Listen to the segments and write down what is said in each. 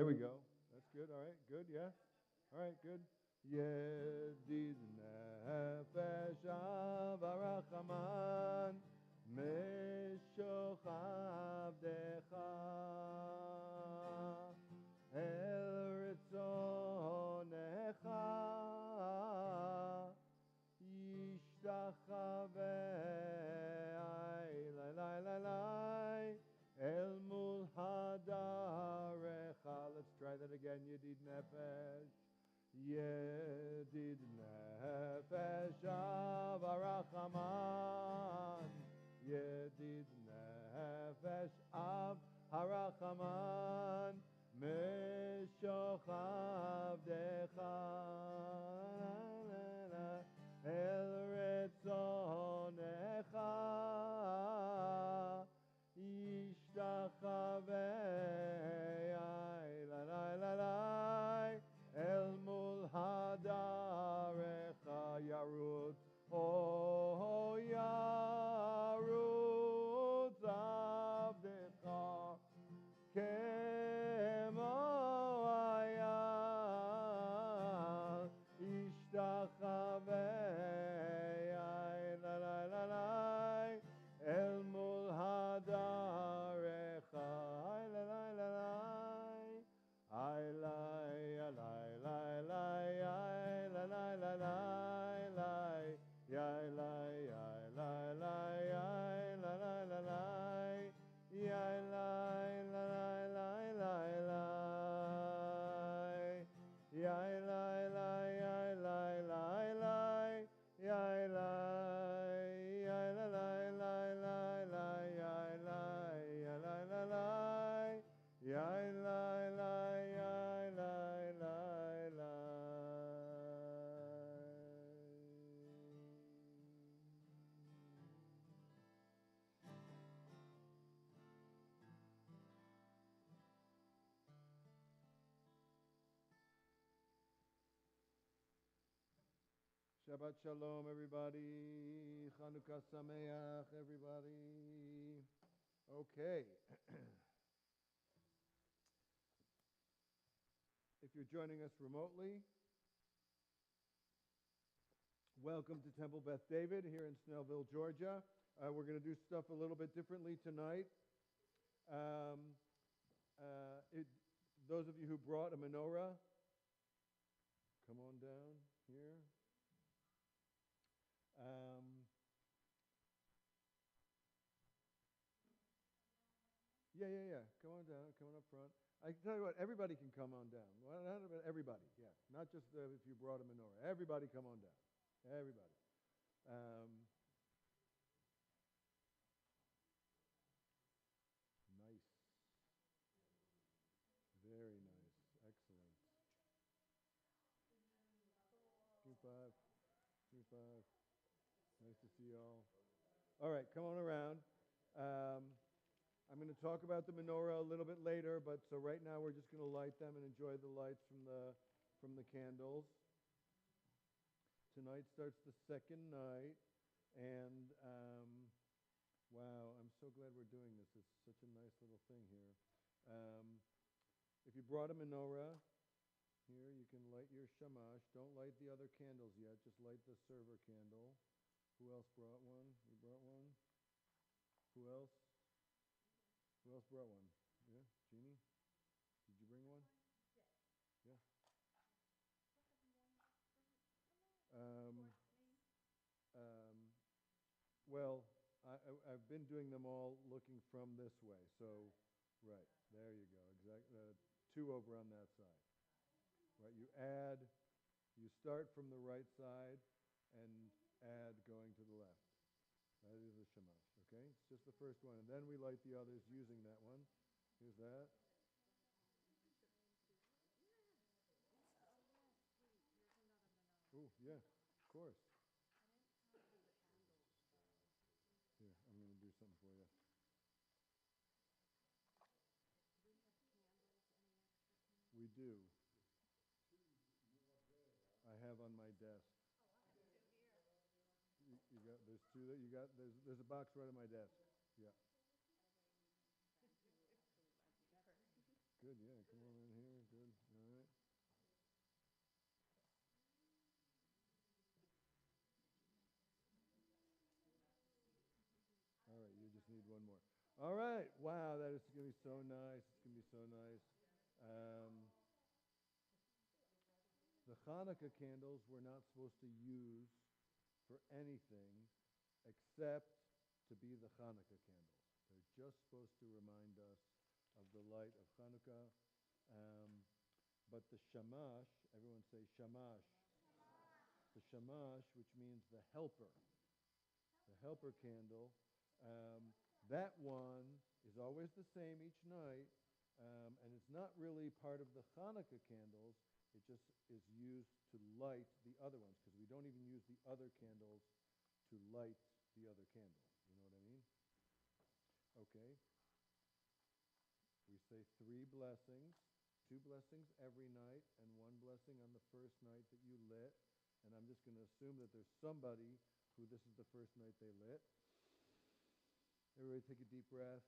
we go. That's good. All right, good, yeah. All right, good. Yedid nefesh avarachaman meshochav decha el ritzonecha yishtachavei lai lai lai lai el mul hadarecha. Let's try that again. Yedid nefesh. Yedid nefesh avarachaman. Yedid nefesh avarachaman. Meshochav decha el retzonecha yishtachavei la la la la el mul hadarecha yarut oh yarut avdecha kemo haya ishtachavei la la la la el mul hadarecha la la la la ay lai lai lai lai ay la la la lai lai ya lai lai lai ay la la la lai ya lai lai lai lai lai ya lai lai lai lai lai ya lai lai lai lai lai ya lai lai lai Yai lai lai yai lai lai Shabbat Shalom, everybody. Chanukah Sameach, everybody. Okay. If you're joining us remotely, welcome to Temple Beth David here in Snellville, Georgia. We're going to do stuff a little bit differently tonight. Those of you who brought a menorah, come on down here. Yeah. Come on down. Come on up front. I can tell you what, everybody can come on down. Well, not about everybody, yeah. Not just if you brought a menorah. Everybody come on down. Everybody. Nice. Very nice. Excellent. 2-5. 2-5. Nice to see you all. All right, come on around. I'm going to talk about the menorah a little bit later, but so right now we're just going to light them and enjoy the lights from the candles. Tonight starts the second night, and wow, I'm so glad we're doing this. It's such a nice little thing here. If you brought a menorah, here you can light your shamash. Don't light the other candles yet. Just light the server candle. Who else brought one? You brought one? Who else? Who else brought one? Yeah, Jeannie? Did you bring one? Yeah. Well, I've been doing them all looking from this way. So, right, there you go. Exactly. 2 over on that side. Right, you start from the right side and add going to the left. That is the shamash, okay? It's just the first one. And then we light the others using that one. Here's that. Oh, yeah, of course. Here, I'm going to do something for you. We do. I have on my desk. You got, there's 2 that you got, there's a box right on my desk. Yeah. Good, yeah, come on in here. one more. All right. Wow, that is going to be so nice. It's going to be so nice. The Hanukkah candles we're not supposed to use for anything except to be the Hanukkah candles. They're just supposed to remind us of the light of Hanukkah. But the shamash, everyone say shamash. The shamash, which means the helper candle, that one is always the same each night, and it's not really part of the Hanukkah candles. It just is used to light the other ones, because we don't even use the other candles to light the other candles. You know what I mean? Okay. We say 3 blessings, 2 blessings every night, and 1 blessing on the first night that you lit. And I'm just going to assume that there's somebody who this is the first night they lit. Everybody take a deep breath.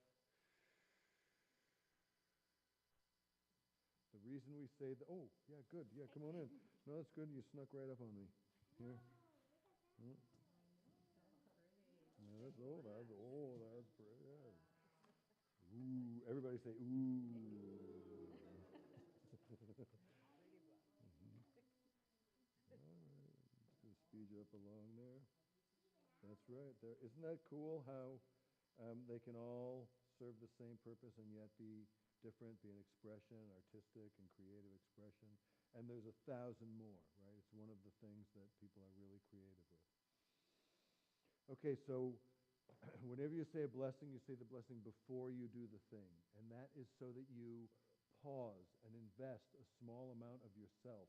The reason we say that, oh, yeah, good, yeah, come on in. No, that's good, you snuck right up on me. Here. Hmm. Yeah, that's pretty, yeah. Ooh, everybody say, ooh. All right, just going to speed you up along there. That's right. There, isn't that cool how they can all serve the same purpose and yet be different, be an expression, artistic and creative expression. And there's 1,000 more, right? It's one of the things that people are really creative with. Okay, so whenever you say a blessing, you say the blessing before you do the thing. And that is so that you pause and invest a small amount of yourself,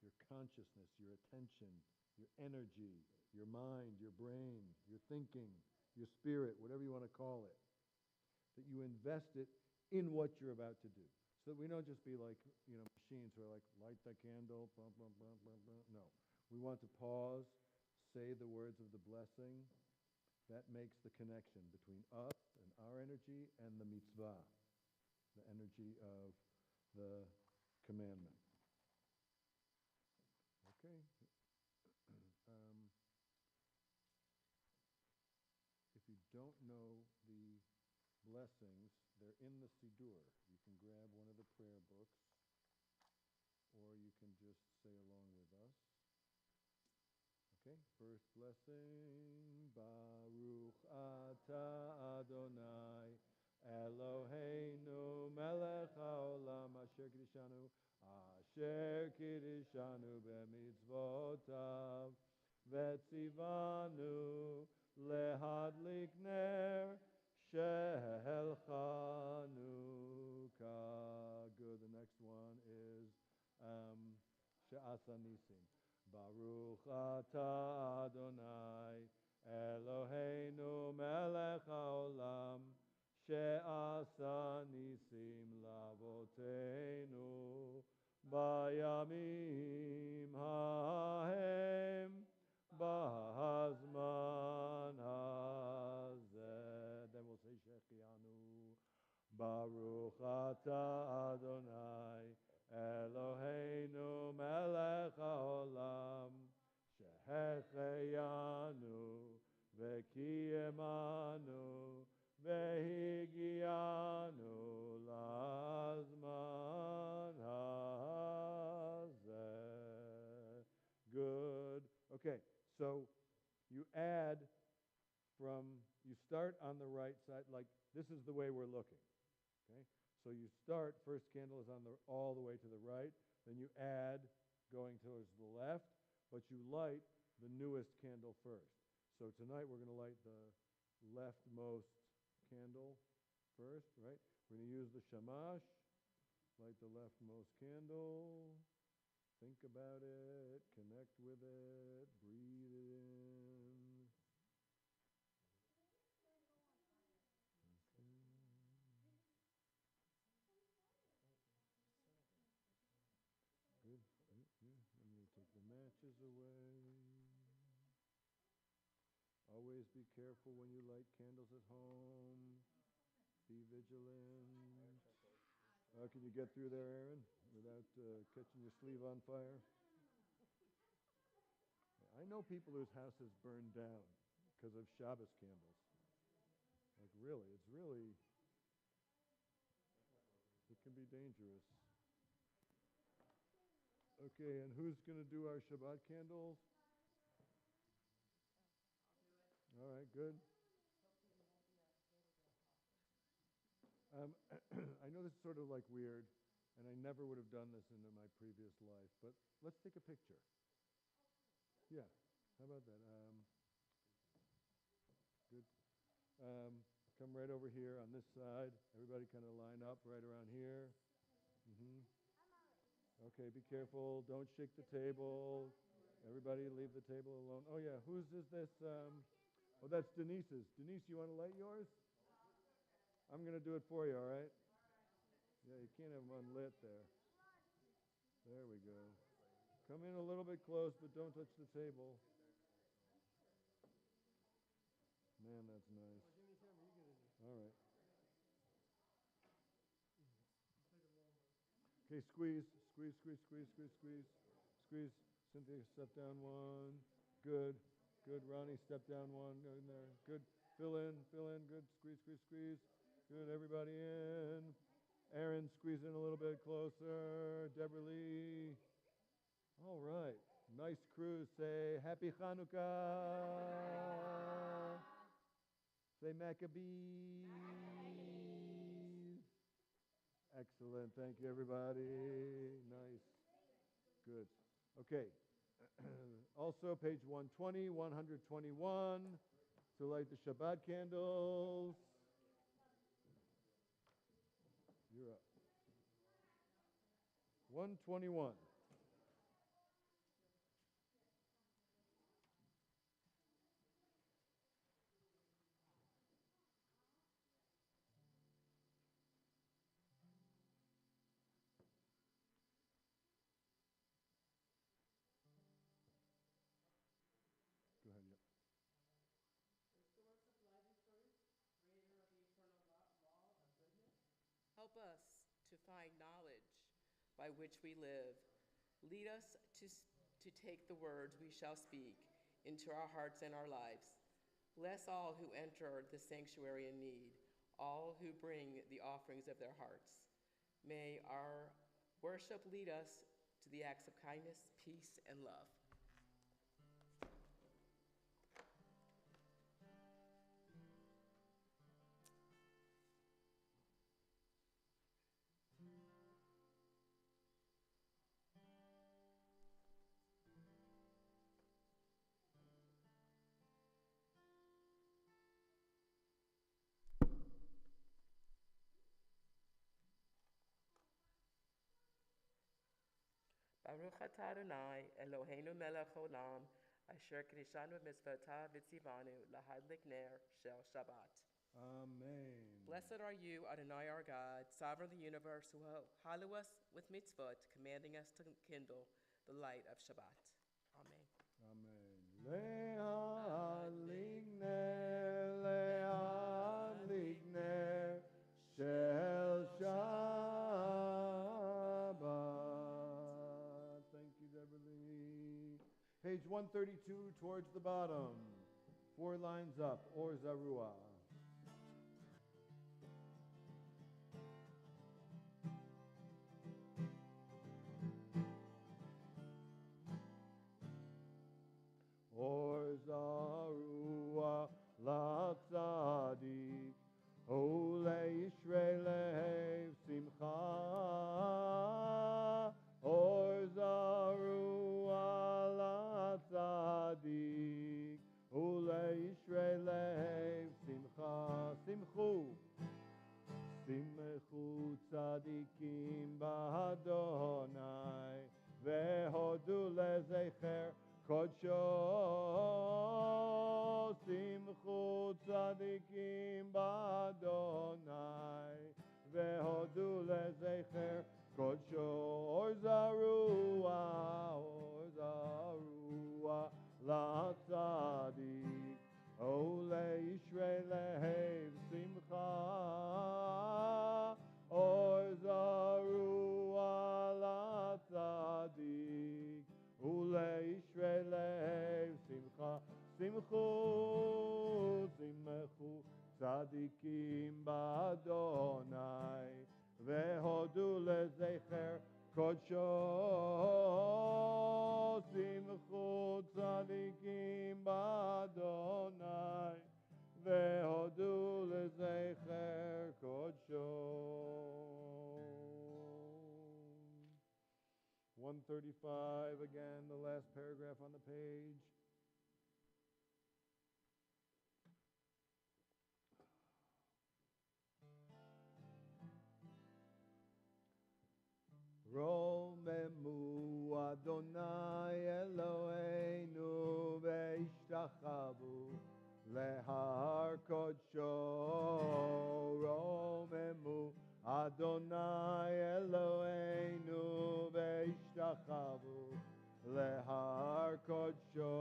your consciousness, your attention, your energy, your mind, your brain, your thinking, your spirit, whatever you want to call it, that you invest it in what you're about to do. So that we don't just be like, machines who are like, light the candle, bum, bum, bum, bum, bum. No. We want to pause, say the words of the blessing. That makes the connection between us and our energy and the mitzvah, the energy of the commandment. Okay. If you don't know the blessings, they're in the Siddur. You can grab one of the prayer books, or you can just say along with us. Okay, first blessing, Baruch Ata Adonai, Eloheinu melech haolam, asher kiddushanu b'mitzvotav, vetzivanu lehadlik ner shel Chanukah. Good, the next one is She'asa Nisim. Baruch Ata Adonai, Eloheinu melech haolam, she'asa nisim lavoteinu, bayamim hahem, bahazman hazeh. Then we'll say Shechianu. Baruch Ata Adonai, Eloheinu melech haolam, shehecheyanu v'kiyemanu v'higianu lazman hazeh. Good. Okay, so you add you start on the right side, like this is the way we're looking. Okay? So you start, first candle is all the way to the right, then you add going towards the left, but you light the newest candle first. So tonight we're going to light the leftmost candle first, right? We're going to use the shamash, light the leftmost candle, think about it, connect with it, breathe it in. Okay. Good. Yeah. I'm going to take the matches away. Always be careful when you light candles at home. Be vigilant. Can you get through there, Aaron, without catching your sleeve on fire? I know people whose houses burned down because of Shabbos candles. Like really, it can be dangerous. Okay, and who's going to do our Shabbat candles? All right, good. I know this is sort of like weird, and I never would have done this in my previous life, but let's take a picture. Yeah, how about that? Good. Come right over here on this side. Everybody kind of line up right around here. Okay, be careful. Don't shake the table. Everybody leave the table alone. Oh, yeah, whose is this? Oh, that's Denise's. Denise, you want to light yours? I'm going to do it for you, all right? Yeah, you can't have them unlit there. There we go. Come in a little bit close, but don't touch the table. Man, that's nice. All right. Okay, squeeze. Cynthia, step down one. Good. Ronnie, step down one. Go in there. Good. Fill in. Good. Squeeze. Good. Everybody in. Aaron, squeeze in a little bit closer. Deborah Lee. All right. Nice crew. Say Happy Hanukkah. Say Maccabees. Excellent. Thank you, everybody. Nice. Good. Okay. Also, page 120, 121, to light the Shabbat candles. You're up. 121. Go ahead, yep. The source of life and truth, creator of the eternal law of goodness, help us to find knowledge by which we live. Lead us to take the words we shall speak into our hearts and our lives. Bless all who enter the sanctuary in need, all who bring the offerings of their hearts. May our worship lead us to the acts of kindness, peace, and love. Baruch atah Adonai, Eloheinu melech olam, asher k'nishanu b'mitzvotav v'tzivanu lahadlik ner shel Shabbat. Amen. Blessed are you, Adonai our God, sovereign of the universe, who hallow us with mitzvot, commanding us to kindle the light of Shabbat. Amen. Amen. Le'adlik ner shel Shabbat. Thank you, Deborah Lee. Page 132 towards the bottom. 4 lines up. Or Zarua. Or Zarua Latzadik Ole Yisrael Lehev Simcha Or Zarua Latzadik Ole Yisrael Lehev Simcha Simchu Simchu Tzadikim B'Adonai Vehodu Lezecher Kodsho Simchu Tzadikim B'Adonai Vehodu Lezecher Kodsho Or Zarua Latzadik Ole Yisrael Lehev Simcha Or Zarua Latzadik Ule Yisrael Lev Simcha Simchu Tzadikim 135 again, the last paragraph on the page. Romemu Adonai Eloheinu ve'ishtachavu lehar kodsho. Romemu Adonai Eloheinu ve'ishtachavu lehar kodsho.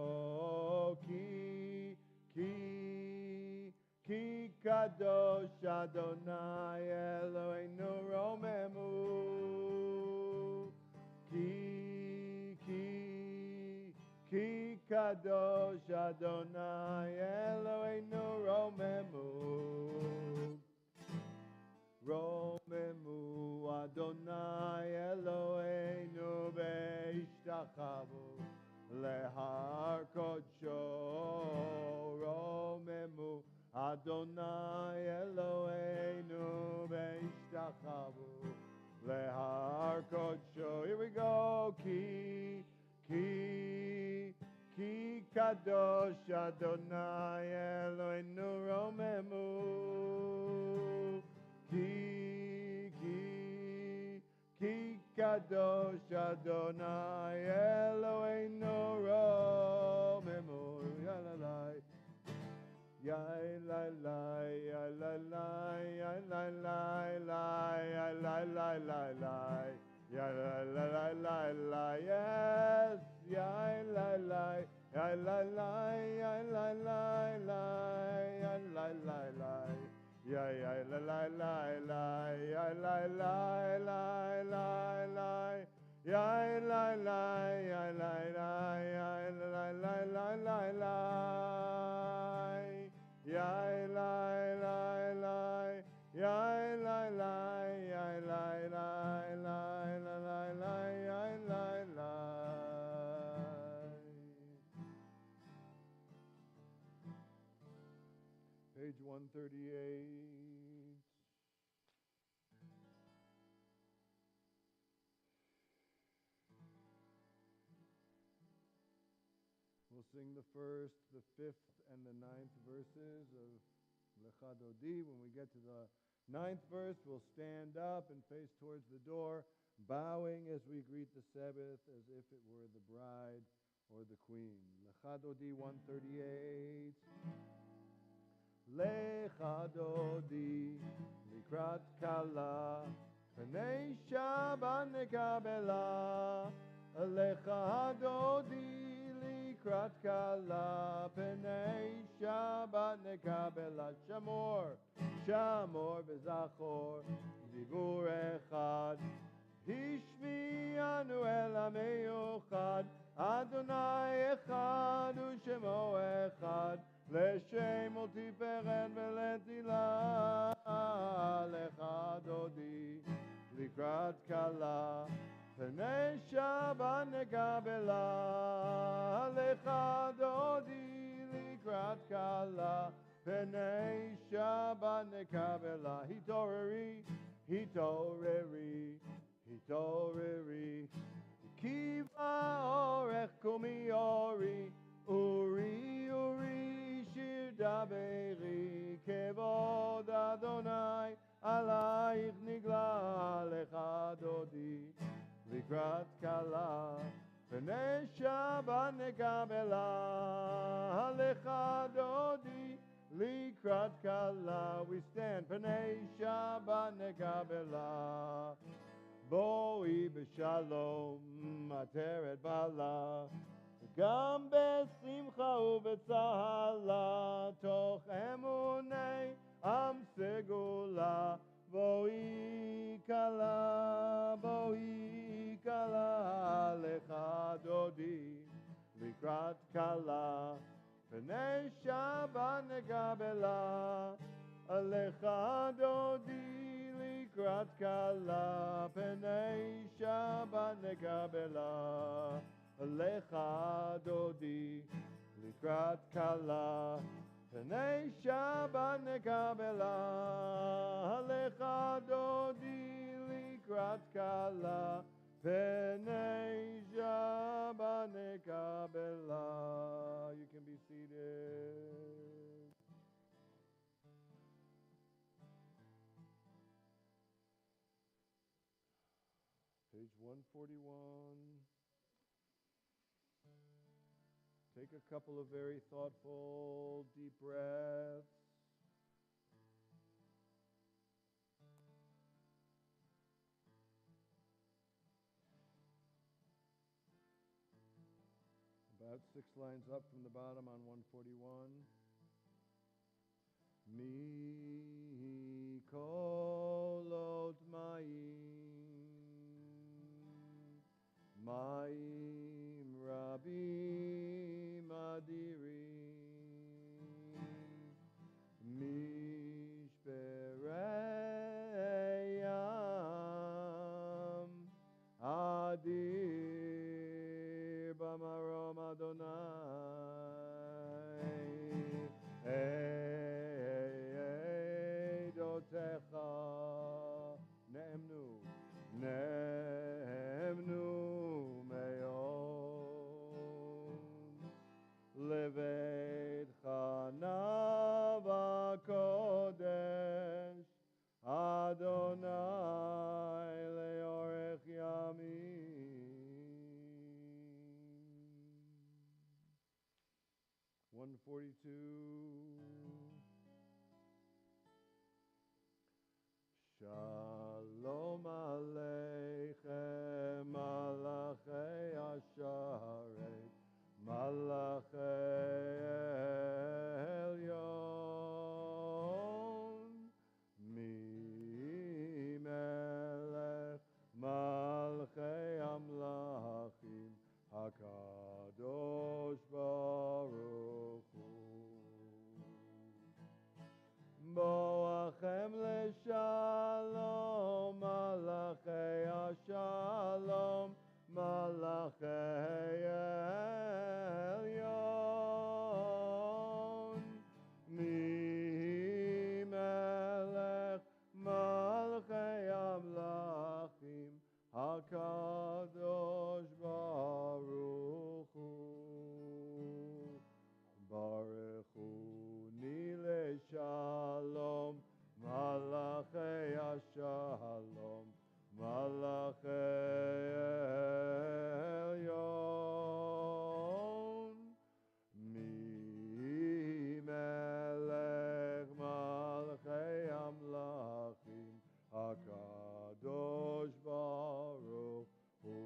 Ki kadosh Adonai Eloheinu romemu. Ki kadosh Adonai Eloheinu romemu. Romemu Adonai Eloheinu ve'ishtachavu lehar kodsho. Romemu Adonai Eloheinu ve'ishtachavu lehar kodsho. Here we go. Ki kadosh Adonai Eloheinu romemu. Ki kadosh Adonai Eloheinu romemu. Yalalai. Yalalai, yalalai, yalalai, yalalai, yalalai, yes, yalalai, yalalai, yalalai, yalalai, yalalai, yalalai, Page 138. We'll sing the first, the fifth, and the ninth verses of Lecha Dodi. When we get to the ninth verse, we'll stand up and face towards the door, bowing as we greet the Sabbath as if it were the bride or the queen. Lecha Dodi 138. Lecha Dodi likrat kala pnei Shabbat nekabela. Lecha Dodi likrat kala pnei Shabbat nekabela. Shamor, Shamor v'zachor dibur echad. Hishmi'anu el ha'meyuchad. Adonai echad u'shemo echad. Leshem u'tiferet ve'letila. Lecha Dodi likrat kala pnei Shabbat nekabela. Lecha Dodi likrat kala pnei Shabbat nekabela. Hitoreri, hitoreri, hitoreri. Kiva orech kumi ori. Uri, uri, shir daberi. Kevod Adonai alayich nigla. Lecha Dodi likrat kala pnei Shabbat nekabela. Lecha Dodi likrat kala. We stand pnei Shabbat nekabela. Boi b'shalom ateret bala. גם בשמחה ובצהלה, תוך אמוני עם סגולה. בואי כלה, בואי כלה, lecha dodi לקראת כלה, פני שבת נקבלה. lecha dodi לקראת כלה, פני שבת נקבלה. lecha dodi likrat kala pnei Shabbat nekabela. lecha dodi likrat kala pnei Page 141. Take a couple of very thoughtful, deep breaths. About 6 lines up from the bottom on 141. Mi kolot Ma'im rabim adirim mishperei yam adir b'marom Adonai eidotecha ne'emnu Levet Chana Kodesh Adonai Leorech Yamim. 142. Shalom Aleichem Malachei Asharet Malachei Elyon Mi Melech Malchei Amlachim HaKadosh Baruch Hu Boachem leshalom, malachei hashalom, malachei elyon. Mi melech malchei amlachim, hakadosh baruch hu. Baruch hu nile shalom, malachei hashalom, malachei elyon. Mi melech malchei amlachim, hakadosh baruch hu.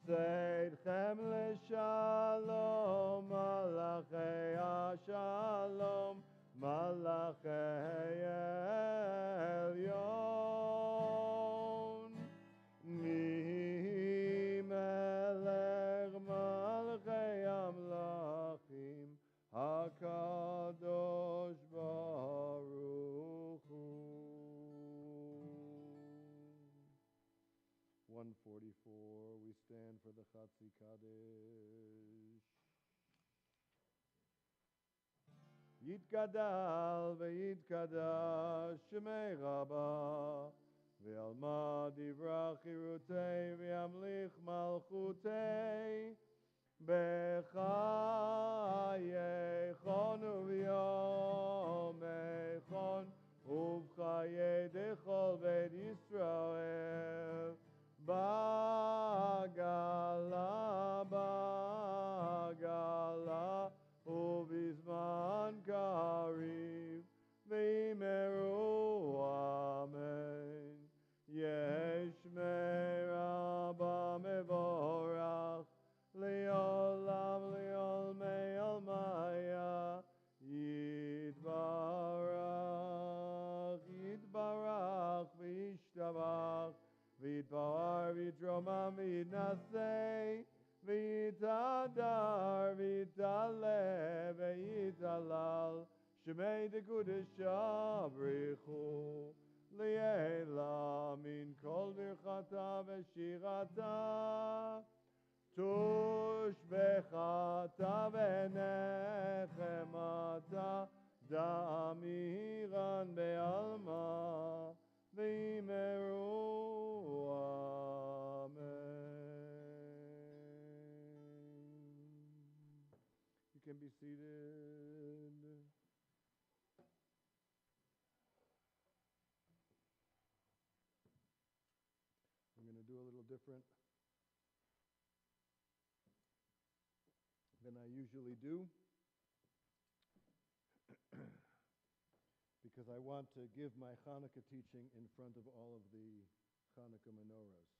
Seidchem leshalom, malachei hashalom, malachei elyon. Mi melech malchei amlachim, hakadosh baruch hu. 144, we stand for the Chatzi Kaddish. Yitgadal ve'yitkadash shemei Rabba ve'alma divrach chirutei ve'amlich malchutei b'chayechon u'v'yomechon u'v'chayei dechol beit Yisrael Bagala, Bagala, ובזמן קריב, ויאמרו אמן. יש מרבה מבורך, לעולם לעולמי עולמיה, יתברך, יתברך וישתבח, ויתפאר ויתרומם ויתנשא, ויתהדר ויתעלה ויתהלל, שמי דקודשא בריחו, לעילא מן כל ברכתה ושירתה, תושבחתה ונחמתה, דאמירן בעלמא, ויאמרו אמן. You can be seated. do a little different than I usually do because I want to give my Hanukkah teaching in front of all of the Hanukkah menorahs.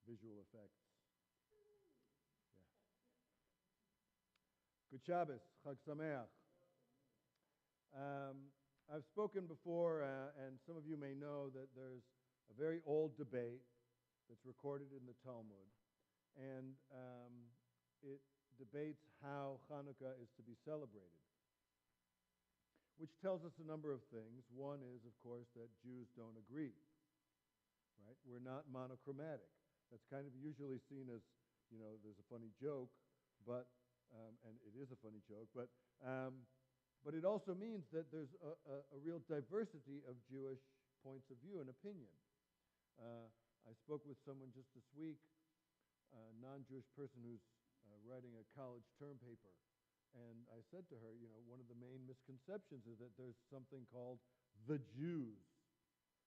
Visual effects. Yeah. Good Shabbos, Chag Sameach. I've spoken before, and some of you may know that there's a very old debate that's recorded in the Talmud, and it debates how Hanukkah is to be celebrated, which tells us a number of things. One is, of course, that Jews don't agree, right? We're not monochromatic. That's kind of usually seen as, there's a funny joke, but, and it is a funny joke, but it also means that there's a real diversity of Jewish points of view and opinion. I spoke with someone just this week, a non-Jewish person who's writing a college term paper, and I said to her, one of the main misconceptions is that there's something called the Jews,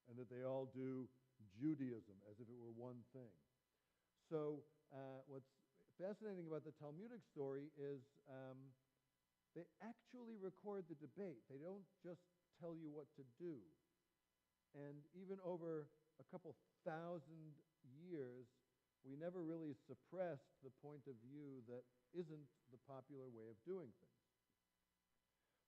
and that they all do Judaism as if it were one thing. So what's fascinating about the Talmudic story is they actually record the debate. They don't just tell you what to do. And even over a couple thousand years, we never really suppressed the point of view that isn't the popular way of doing things.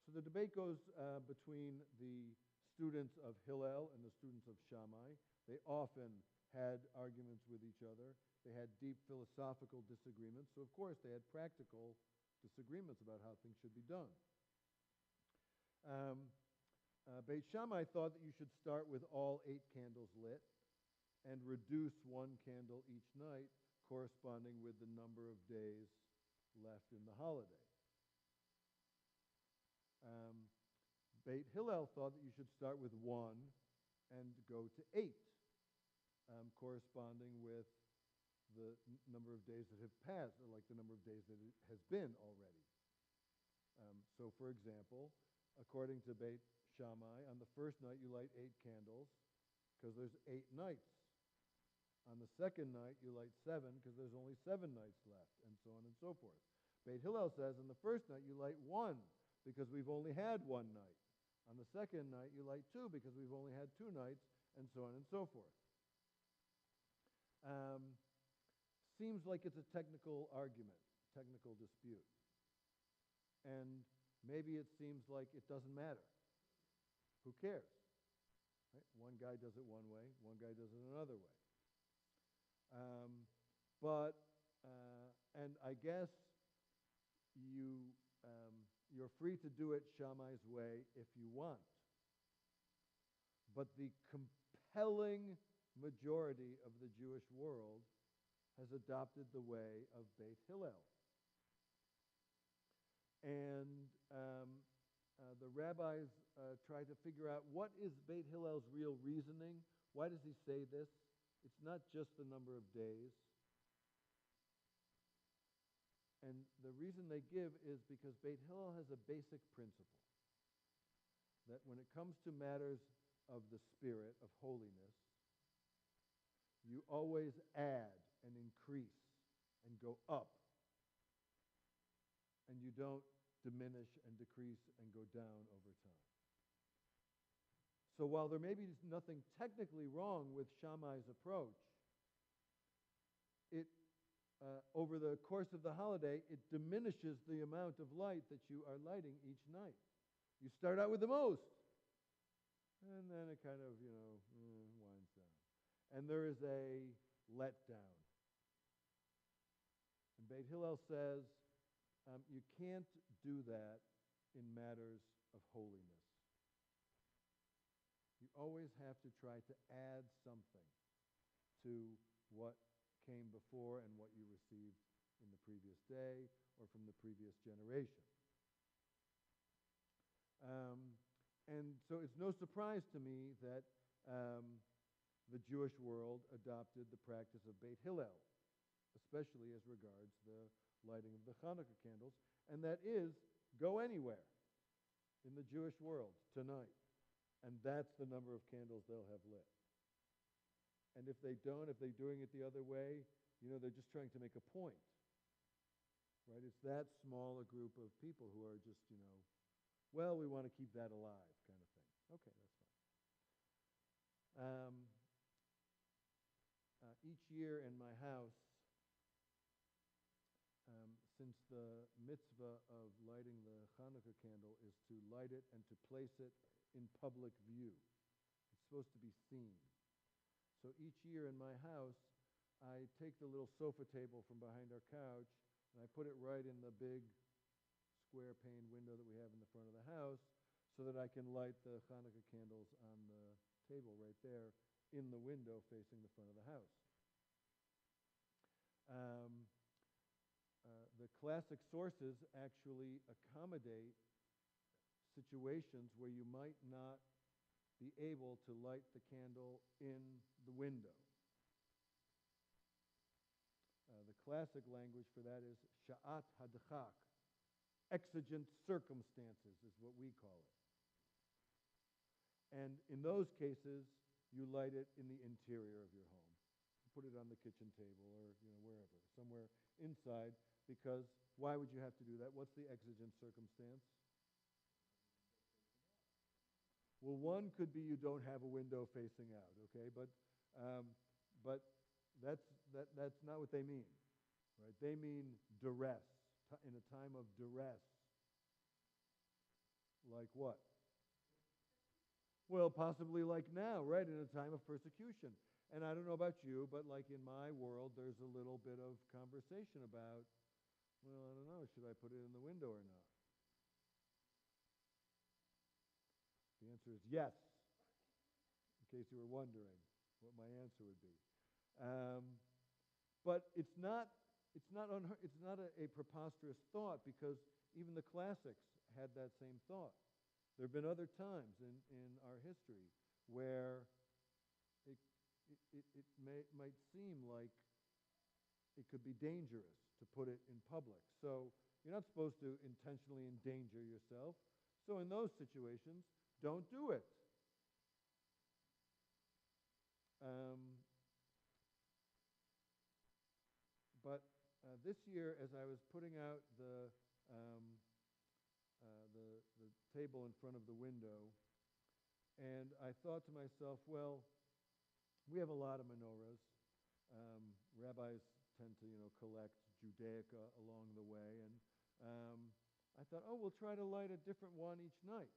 So the debate goes between the students of Hillel and the students of Shammai. They often had arguments with each other. They had deep philosophical disagreements. So, of course, they had practical disagreements about how things should be done. Beit Shammai thought that you should start with all 8 candles lit and reduce 1 candle each night, corresponding with the number of days left in the holiday. Beit Hillel thought that you should start with 1 and go to 8, corresponding with the number of days that have passed, or like the number of days that it has been already. So, for example, according to Beit Shammai, on the first night you light 8 candles because there's 8 nights. On the second night you light 7 because there's only 7 nights left, and so on and so forth. Beit Hillel says on the first night you light 1 because we've only had 1 night. On the second night you light 2 because we've only had 2 nights, and so on and so forth. Seems like it's a technical argument, technical dispute. And maybe it seems like it doesn't matter. Who cares? Right? One guy does it one way, one guy does it another way. And I guess you're free to do it Shammai's way if you want. But the compelling majority of the Jewish world has adopted the way of Beit Hillel. And the rabbis try to figure out what is Beit Hillel's real reasoning. Why does he say this? It's not just the number of days. And the reason they give is because Beit Hillel has a basic principle that when it comes to matters of the spirit, of holiness, you always add and increase and go up. And you don't diminish and decrease and go down over time. So while there may be nothing technically wrong with Shammai's approach, over the course of the holiday, it diminishes the amount of light that you are lighting each night. You start out with the most, and then it kind of, winds down. And there is a letdown. And Beit Hillel says, you can't do that in matters of holiness. You always have to try to add something to what came before and what you received in the previous day or from the previous generation. And so it's no surprise to me that the Jewish world adopted the practice of Beit Hillel, especially as regards the lighting of the Hanukkah candles, and that is, go anywhere in the Jewish world tonight. And that's the number of candles they'll have lit. And if they don't, if they're doing it the other way, they're just trying to make a point. Right? It's that small a group of people who are just, well, we want to keep that alive kind of thing. Okay, that's fine. Each year in my house, since the mitzvah of lighting the Hanukkah candle is to light it and to place it in public view. It's supposed to be seen. So each year in my house, I take the little sofa table from behind our couch and I put it right in the big square pane window that we have in the front of the house so that I can light the Hanukkah candles on the table right there in the window facing the front of the house. The classic sources actually accommodate situations where you might not be able to light the candle in the window. The classic language for that is sha'at hadchak. Exigent circumstances is what we call it. And in those cases, you light it in the interior of your home. You put it on the kitchen table or wherever, somewhere inside, because why would you have to do that? What's the exigent circumstance? Well, one could be you don't have a window facing out, okay? But that's not what they mean, right? They mean duress, in a time of duress. Like what? Well, possibly like now, right, in a time of persecution. And I don't know about you, but like in my world, there's a little bit of conversation about, well, I don't know, should I put it in the window or not? The answer is yes, in case you were wondering what my answer would be. But it's not a preposterous thought, because even the classics had that same thought. There have been other times in our history where it might seem like it could be dangerous to put it in public. So you're not supposed to intentionally endanger yourself. So in those situations, don't do it. But this year, as I was putting out the table in front of the window, and I thought to myself, well, we have a lot of menorahs. Rabbis tend to, collect Judaica along the way, and I thought, we'll try to light a different one each night.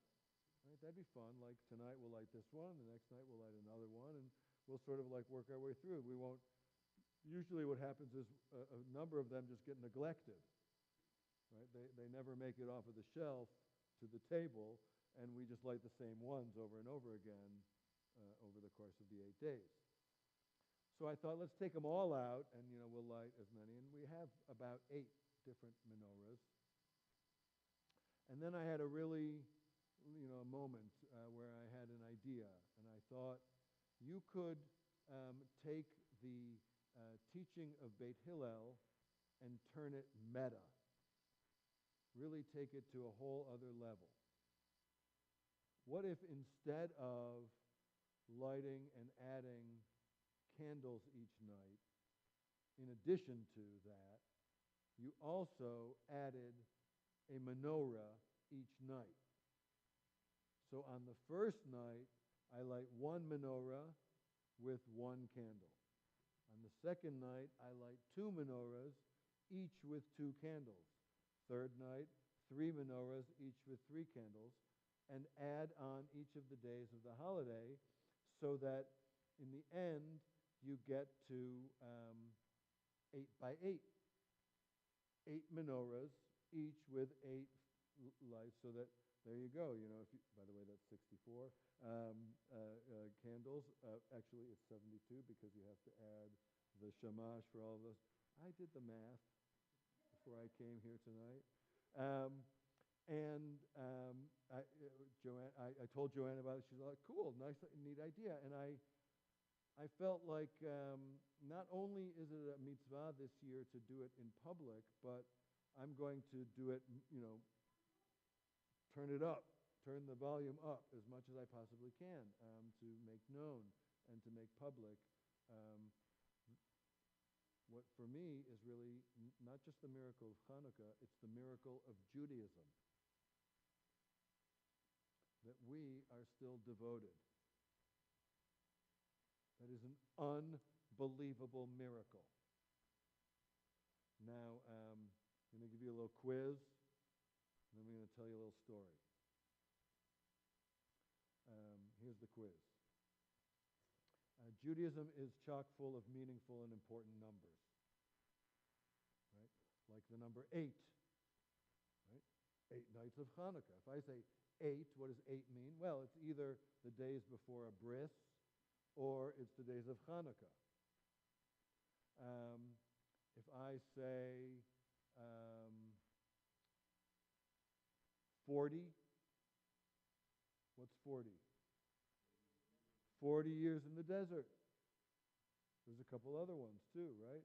Right? That'd be fun. Like tonight we'll light this one, the next night we'll light another one, and we'll sort of like work our way through. We won't. Usually, what happens is a number of them just get neglected. Right? They never make it off of the shelf to the table, and we just light the same ones over and over again over the course of the 8 days. So I thought, let's take them all out, and we'll light as many. And we have about 8 different menorahs. And then I had a really, a moment where I had an idea, and I thought you could take the teaching of Beit Hillel and turn it meta. Really take it to a whole other level. What if instead of lighting and adding candles each night, in addition to that, you also added a menorah each night? So on the first night, I light one menorah with one candle. On the second night, I light 2 menorahs, each with 2 candles. Third night, 3 menorahs, each with 3 candles, and add on each of the days of the holiday, so that in the end, you get to 8 by 8. 8 menorahs, each with 8 lights, so that there you go. By the way, that's 64 candles. Actually, it's 72 because you have to add the shamash for all of those. I did the math before I came here tonight. I told Joanne about it. She's like, cool, nice, neat idea. And I felt like not only is it a mitzvah this year to do it in public, but I'm going to do it, turn it up turn the volume up as much as I possibly can to make known and to make public um, what for me is really not just the miracle of Hanukkah, it's the miracle of Judaism. That we are still devoted. That is an unbelievable miracle. Now, I'm going to give you a little quiz, and then we're going to tell you a little story. Here's the quiz. Judaism is chock full of meaningful and important numbers, right? Like the number 8, right? 8 nights of Hanukkah. If I say 8, what does 8 mean? Well, it's either the days before a bris, or it's the days of Hanukkah. If I say 40, what's 40? 40 years in the desert. There's a couple other ones too, right?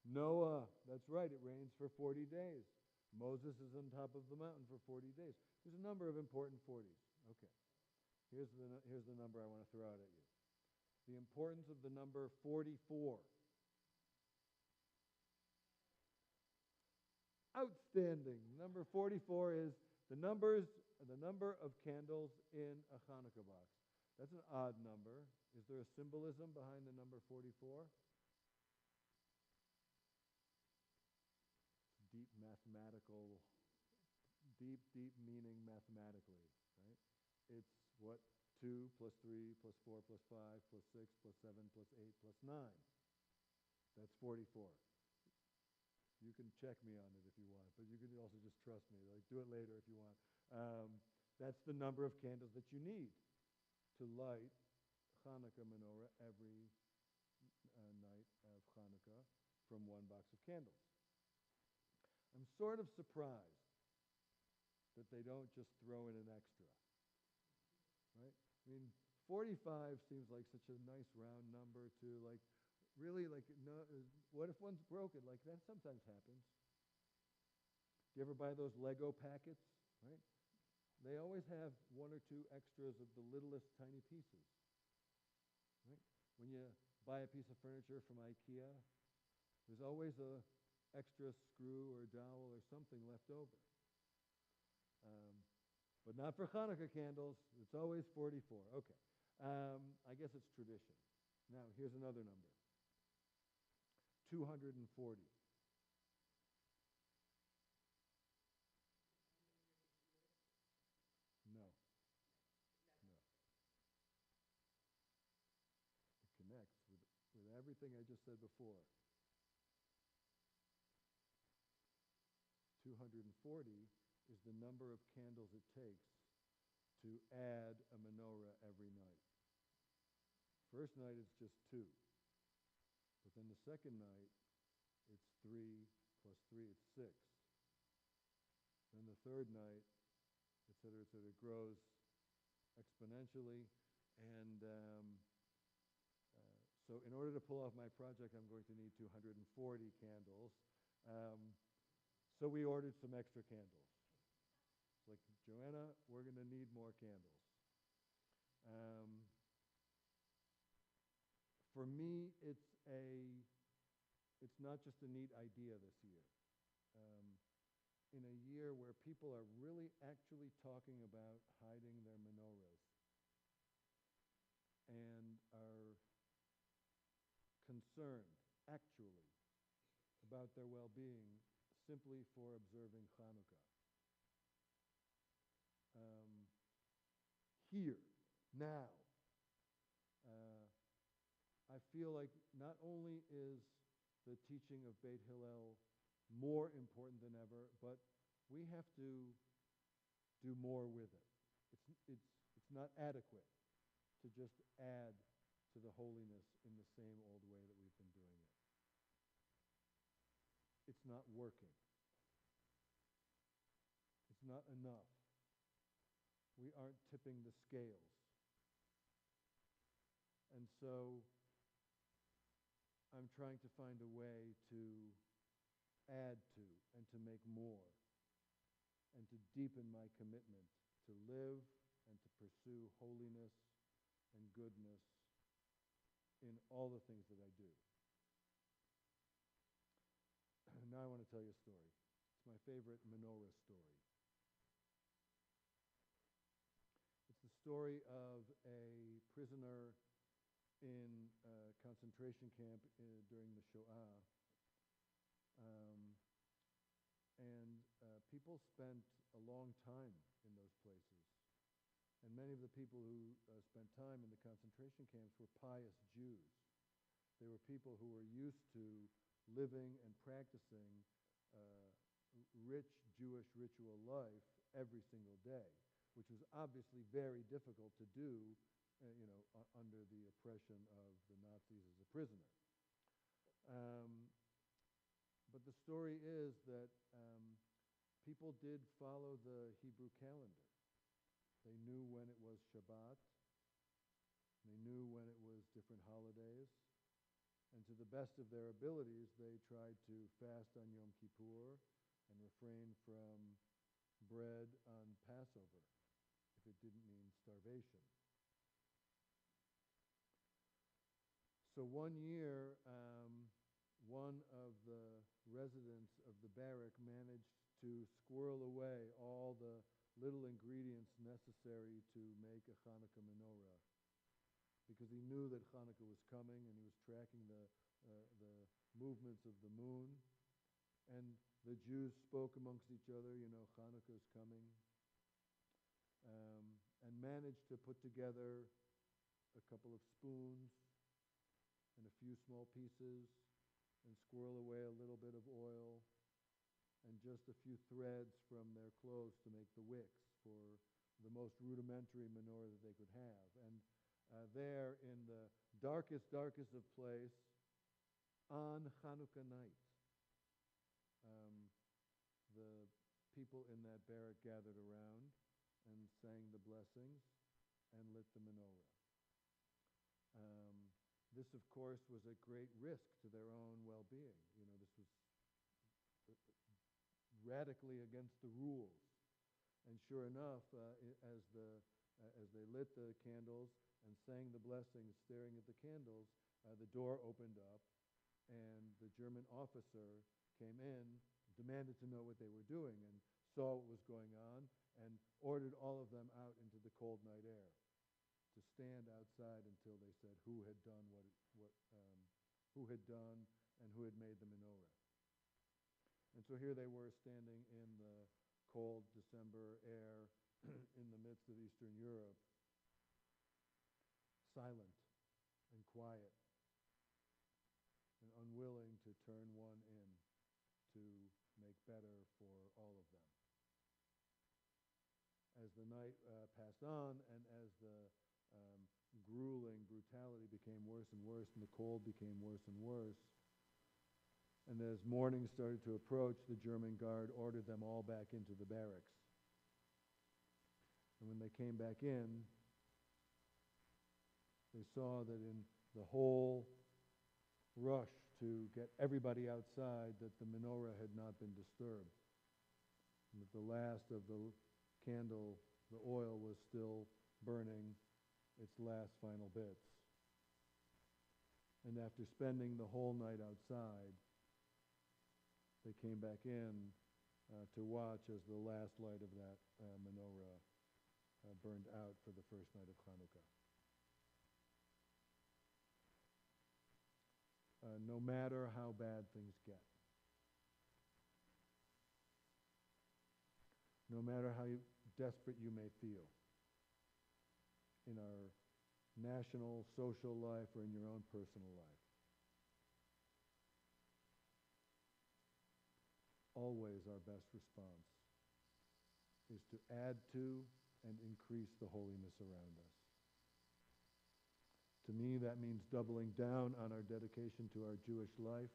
Noah, that's right, it rains for 40 days. Moses is on top of the mountain for 40 days. There's a number of important 40s. Okay. Here's the number I want to throw out at you. The importance of the number 44. Outstanding. Number 44 is the number of candles in a Hanukkah box. That's an odd number. Is there a symbolism behind the number 44? Deep meaning mathematically, right? It's what? 2 plus 3 plus 4 plus 5 plus 6 plus 7 plus 8 plus 9. That's 44. You can check me on it if you want, but you can also just trust me. Like, do it later if you want. That's the number of candles that you need to light Hanukkah menorah every night of Hanukkah from one box of candles. I'm sort of surprised that they don't just throw in an extra, right? I mean, 45 seems like such a nice round number to, like, really, like, no, what if one's broken? Like, that sometimes happens. Do you ever buy those Lego packets, right? They always have 1 or 2 extras of the littlest tiny pieces, right? When you buy a piece of furniture from IKEA, there's always a extra screw or dowel or something left over. But not for Hanukkah candles. It's always 44. Okay. I guess it's tradition. Now, here's another number. 240. No. No. It connects with everything I just said before. 240 is the number of candles it takes to add a menorah every night. First night it's just 2. But then the second night, it's 3 plus 3, it's 6. Then the third night, et cetera, it grows exponentially. And so in order to pull off my project, I'm going to need 240 candles. So we ordered some extra candles. It's like, Joanna, we're going to need more candles. For me, it's not just a neat idea this year. In a year where people are really actually talking about hiding their menorahs and are concerned, actually, about their well-being simply for observing Hanukkah. Here, now, I feel like not only is the teaching of Beit Hillel more important than ever, but we have to do more with it. It's not adequate to just add to the holiness in the same old way that we've been doing it. It's not working. It's not enough. We aren't tipping the scales. And so I'm trying to find a way to add to and to make more. and to deepen my commitment to live and to pursue holiness and goodness in all the things that I do. Now I want to tell you a story. It's my favorite menorah story. It's the story of a prisoner in a concentration camp during the Shoah. People spent a long time in those places. And many of the people who spent time in the concentration camps were pious Jews. They were people who were used to living and practicing rich Jewish ritual life every single day, which was obviously very difficult to do, under the oppression of the Nazis as a prisoner. But the story is that people did follow the Hebrew calendar. They knew when it was Shabbat. They knew when it was different holidays. And to the best of their abilities, they tried to fast on Yom Kippur and refrain from bread on Passover, if it didn't mean starvation. So one year, one of the residents of the barrack managed to squirrel away all the little ingredients necessary to make a Hanukkah menorah, because he knew that Hanukkah was coming, and he was tracking the movements of the moon. And the Jews spoke amongst each other, Hanukkah is coming, and managed to put together a couple of spoons and a few small pieces, and squirrel away a little bit of oil and just a few threads from their clothes to make the wicks for the most rudimentary menorah that they could have. And there in the darkest of place, on Hanukkah night, the people in that barrack gathered around and sang the blessings and lit the menorah. This, of course, was at great risk to their own well-being. This was radically against the rules. And sure enough, as they lit the candles and sang the blessings, staring at the candles, the door opened up, and the German officer came in, demanded to know what they were doing, and saw what was going on, and ordered all of them out into the cold night air to stand outside until they said who had done who had done and who had made the menorah. And so here they were standing in the cold December air in the midst of Eastern Europe, silent and quiet and unwilling to turn one in to make better for all of them. As the night passed on, and as the grueling brutality became worse and worse, and the cold became worse and worse, and as morning started to approach, the German guard ordered them all back into the barracks. And when they came back in, they saw that in the whole rush to get everybody outside, that the menorah had not been disturbed, and that the last of the candle, the oil, was still burning its last final bits. And after spending the whole night outside, they came back in to watch as the last light of that menorah burned out for the first night of Hanukkah. No matter how bad things get, no matter how desperate you may feel in our national, social life, or in your own personal life, always our best response is to add to and increase the holiness around us. To me, that means doubling down on our dedication to our Jewish life,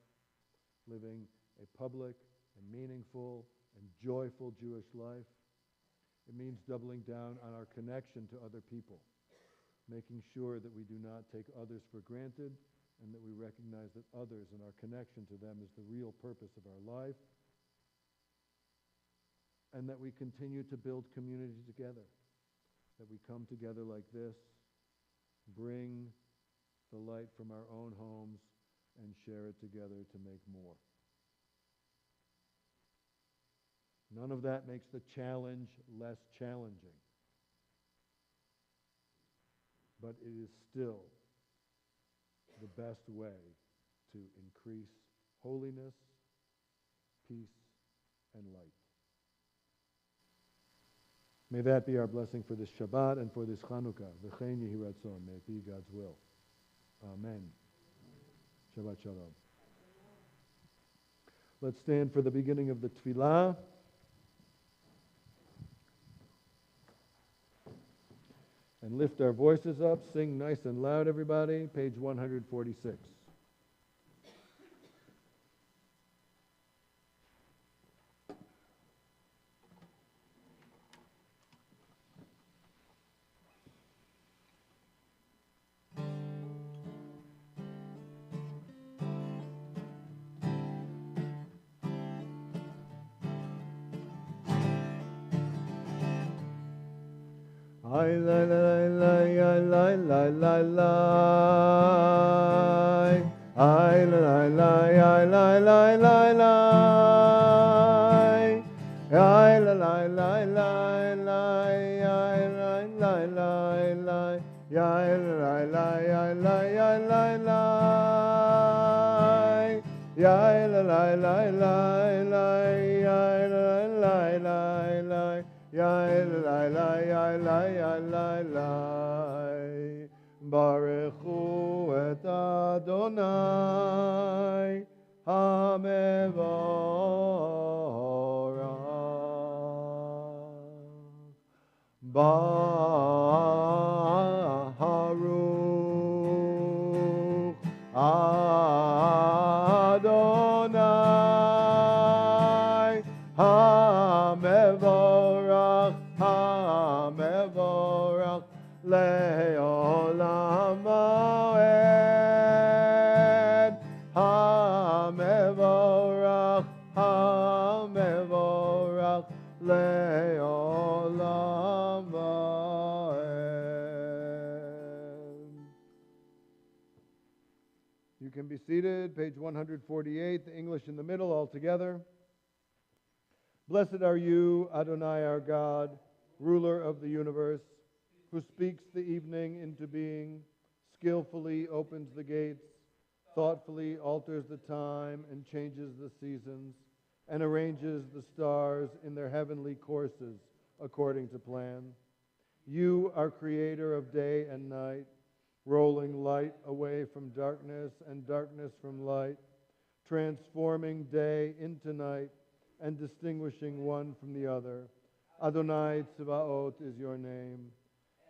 living a public and meaningful and joyful Jewish life. It means doubling down on our connection to other people, making sure that we do not take others for granted, and that we recognize that others and our connection to them is the real purpose of our life. and that we continue to build community together, that we come together like this, bring the light from our own homes, and share it together to make more. None of that makes the challenge less challenging. But it is still the best way to increase holiness, peace, and light. May that be our blessing for this Shabbat and for this Chanukah. V'chein yehi ratzon. May it be God's will. Amen. Shabbat shalom. Let's stand for the beginning of the Tefillah. And lift our voices up. Sing nice and loud, everybody. Page 146. Ay la la la la la la la. Ay la la la la la la la. Ay la la la la la. Ay la la la la. Ay la la la la la la. Ay la la la la la. Ay la la la la. Ya la la ya la ya la la. Baruchu et Adonai hamevorach. Baruch Adonai hamevorach. Hamevorach le'olam va'ed. Hamevorach, hamevorach le'olam va'ed. You can be seated, page 148, the English in the middle, all together. Blessed are you, Adonai our God, ruler of the universe, who speaks the evening into being, skillfully opens the gates, thoughtfully alters the time and changes the seasons, and arranges the stars in their heavenly courses according to plan. You are creator of day and night, rolling light away from darkness and darkness from light, transforming day into night and distinguishing one from the other. Adonai Tzvaot is your name.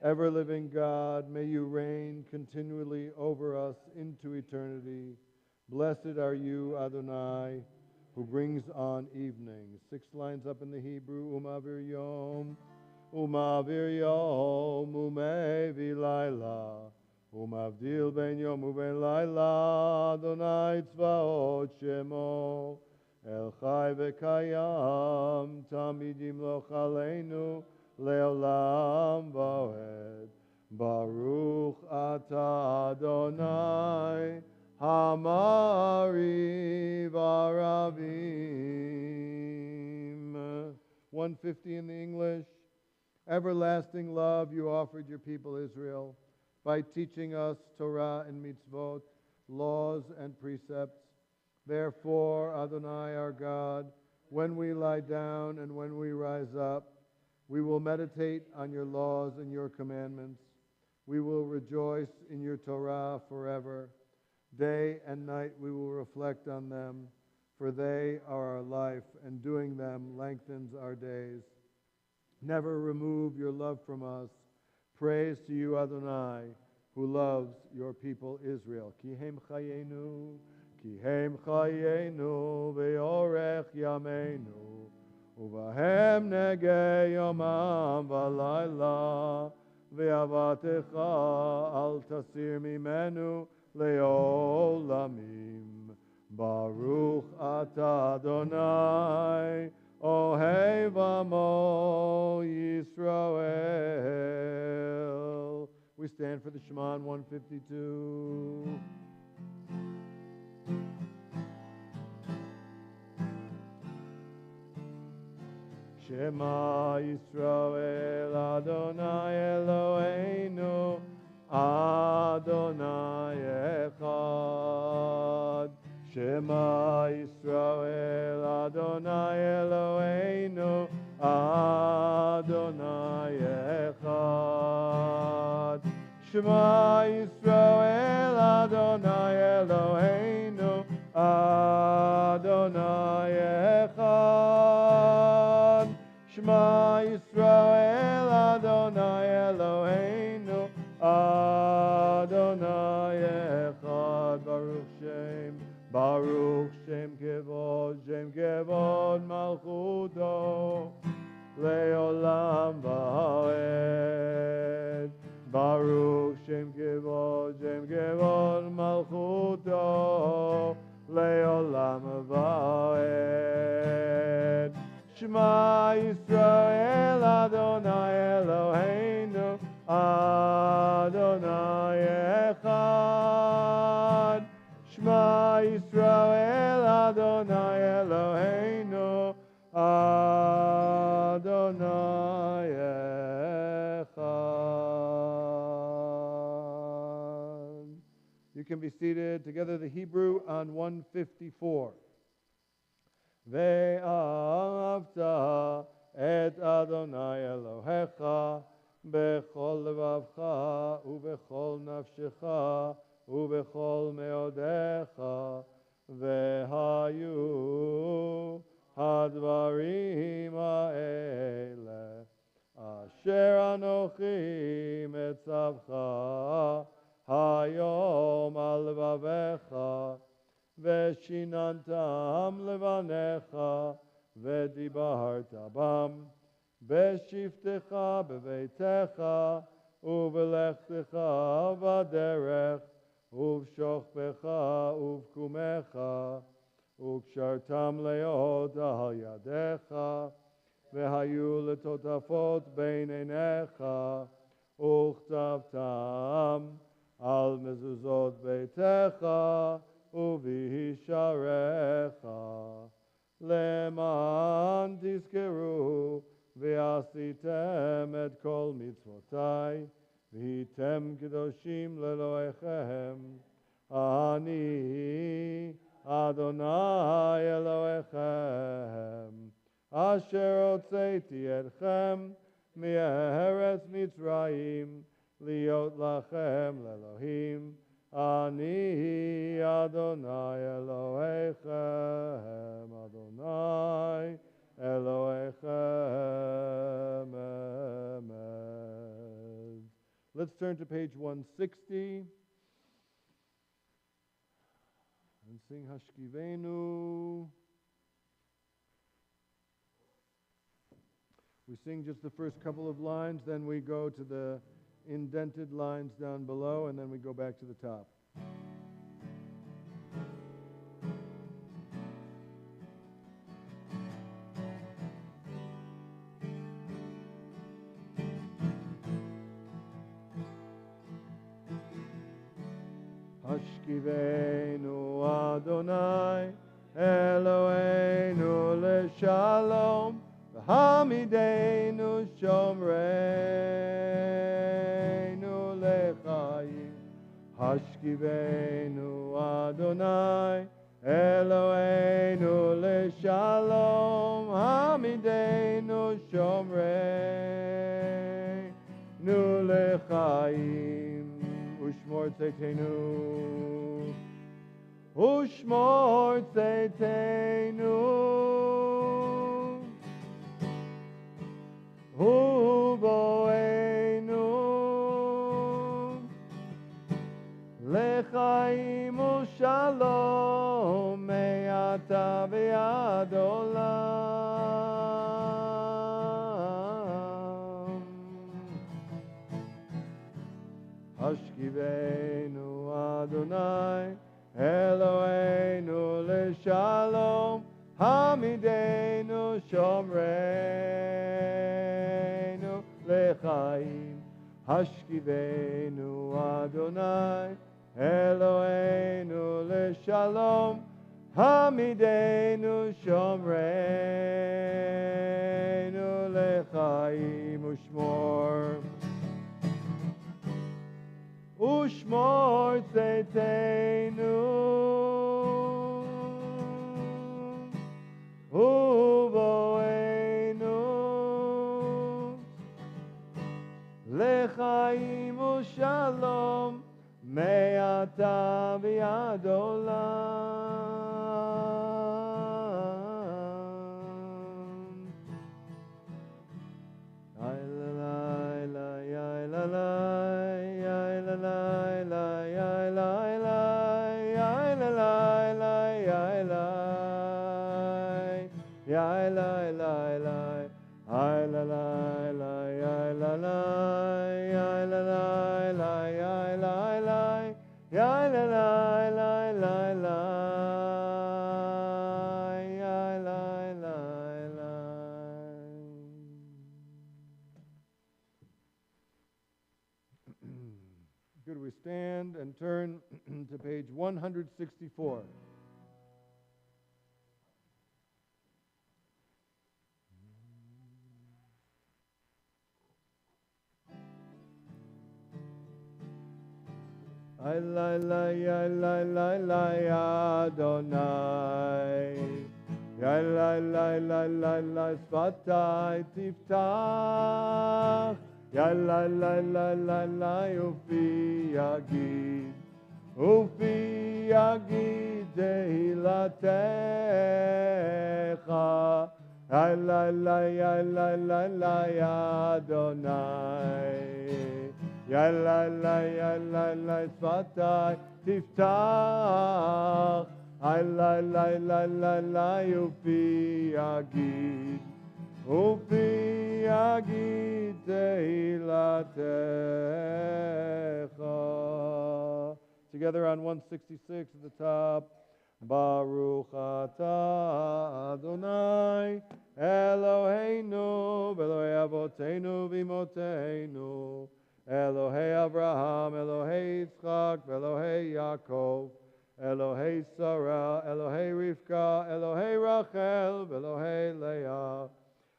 Ever-living God, may you reign continually over us into eternity. Blessed are you, Adonai, who brings on evening. 6 lines up in the Hebrew. Umavir yom, umevi laila, umavdil ben yom uben laila, Adonai Tzvaot shemo. El Chai v'Kayam, Tamid Yimloch Aleinu, Le'olam Va'ed. Baruch Ata Adonai, Hamari V'Aravim. 150 in the English. Everlasting love you offered your people Israel by teaching us Torah and mitzvot, laws and precepts. Therefore, Adonai our God, when we lie down and when we rise up, we will meditate on your laws and your commandments. We will rejoice in your Torah forever. Day and night we will reflect on them, for they are our life, and doing them lengthens our days. Never remove your love from us. Praise to you, Adonai, who loves your people Israel. Ki hem chayenu. Ki hem chayenu ve'orech yameinu, uvahem negei yomam v'layla, ve'avatecha al tasir mimenu le'olamim. Baruch ata Adonai, Ohev Amo Yisrael. We stand for the Shema on 152. Shema Yisrael Adonai Eloheinu Adonai Echad. Shema Yisrael Adonai Eloheinu Adonai Echad. Shema Yisrael Adonai Eloheinu Adonai Echad. Shema Yisrael Adonai Eloheinu Adonai Echad. Baruch Shem Kevod Malchuto Leolam Va'ed. Baruch Shem Kevod Malchuto Leolam Va'ed. Shema Yisrael Adonai Eloheinu Adonai Echad. Shema Yisrael Adonai Eloheinu Adonai Echad. You can be seated. Together the Hebrew on 154. Ve'ahavta et Adonai Elohecha bechol levavcha ubechol nafshecha ubechol meodecha vehayu hadvarim ha'ele asher anochi metzavcha hayom al levavecha ושיננתם לבניך ודיברת בם בשבתך בביתך ובלכתך בדרך ובשוכבך ובקומך וקשרתם להיות על ידיך והיו לטוטפות בין עיניך וכתבתם על מזוזות ביתך ובשעריך למען תזכרו ועשיתם את כל מצוותי והייתם קדושים לאלוהיכם אני אדוני אלוהיכם אשר הוצאתי אתכם מארץ מצרים להיות לכם לאלוהים אני אדוני אלוהיכם, אדוני אלוהיכם. Amen. Let's turn to page 160 and sing Hashkivenu. We sing just the first couple of lines, then we go to the indented lines down below, and then we go back to the top. Hashkivenu Adonai Eloheinu leshalom v'hamidenu shomreinu lechayim. Hashkivenu Adonai Eloheinu leshalom hamidenu shomreinu lechayim. Ushmor tzeiteinu Ushmor tzeiteinu Uboeinu Lechaim Ushalom Me'ata v'ad olam. Hashkivenu Adonai Eloheinu leshalom Hamidenu Shomreinu Lechaim Hashkivenu Adonai Eloheinu Leshalom Hamidenu Shomreinu Lechaim Ushmor Tzeiteinu Uvoenu Lechaim Ushalom Me'ata v'ad olam. Ay la la ya la la ya la la ya la la ya la la ya la ya la la ay la la ya la la ya la la ya la ya la la Good, we stand and turn to page 164. Ay la la ya la la la ya Adonai. Ya la la la la la sfatai tiftach. Ya la la la la la ufi yagid. Ufi yagid tehilatecha. Ya la la ya la la la ya Adonai. Ya la la sfatai tiftach. Ay la la ufi yagid. Ufi yagid tehilatecha. Together on 166 at the top. Baruch atah Adonai Eloheinu Elohei Avoteinu v'Imoteinu Elohei Avraham, Elohei Yitzchak, Elohei Yaakov, Elohei Sarah, Elohei Rivka, Elohei Rachel, Elohei Leah,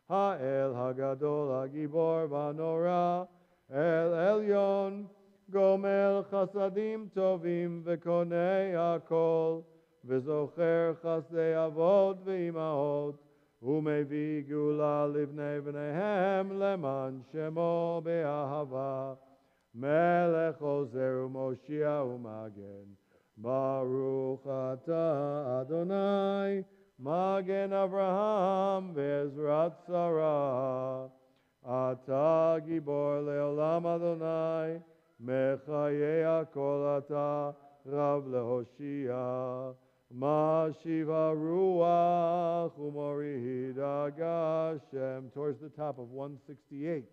Ha'el Hagadol Hagibor Vanora, El Elyon, Gomel Chasadim Tovim V'Konei Hakol, V'Zocher Chasdei Avot V'Imahot, Umevi Gula Livnei V'Nehem Leman Shemo Be'ahava, Melech Ozer U'Moshia U'Magen, Baruch Atah Adonai, Magen Avraham Ve'ezrat Sarah, Atah Gibor Le'olam Adonai, Mechayei HaKol Atah, Rav Lehoshia, Mashiva Ruach Umorid Agashem, towards the top of 168.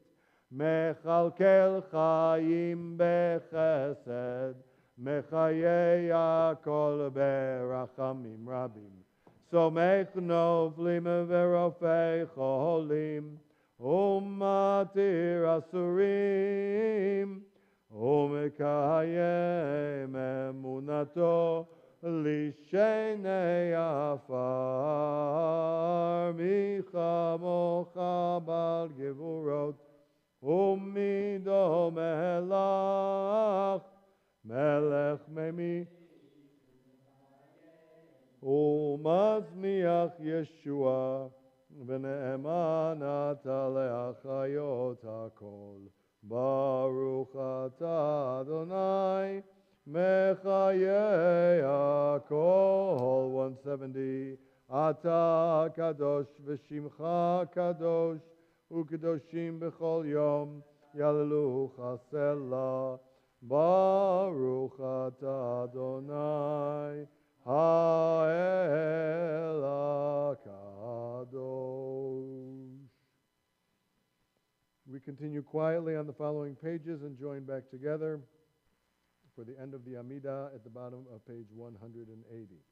Mechalkel Chaim Bechesed, Mechayei HaKol Berachamim Rabim. Somech Novlim Verofei Cholim, Umatir Asurim, Umekayem Emunato, Lishenei Afar, Micha Mocha Bal Gevurot, Umido Melach, Melech Memi, Umazmiach Yeshua, V'ne'eman ata le'achayot hakol, Baruch atah Adonai, Mechayei HaKol. 170. Ata kadosh v'shimcha kadosh, u'kedoshim b'chol yom, yalelu chasela. Baruch atah Adonai, ha'el HaKadosh. We continue quietly on the following pages and join back together for the end of the Amidah at the bottom of page 180.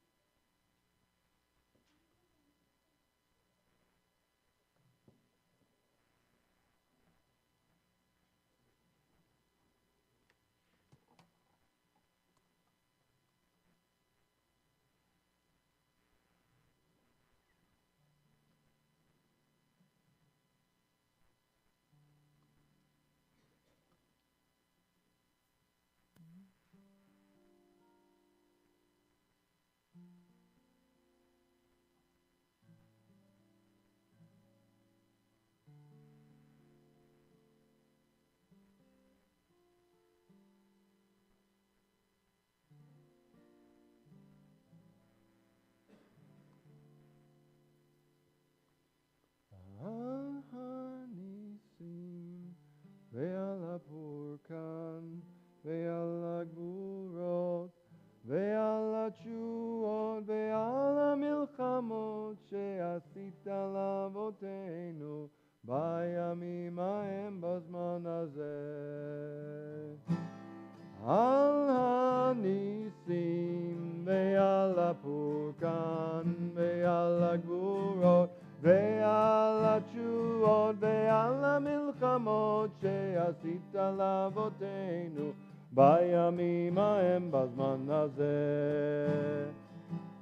שעשית לאבותינו בימים ההם בזמן הזה.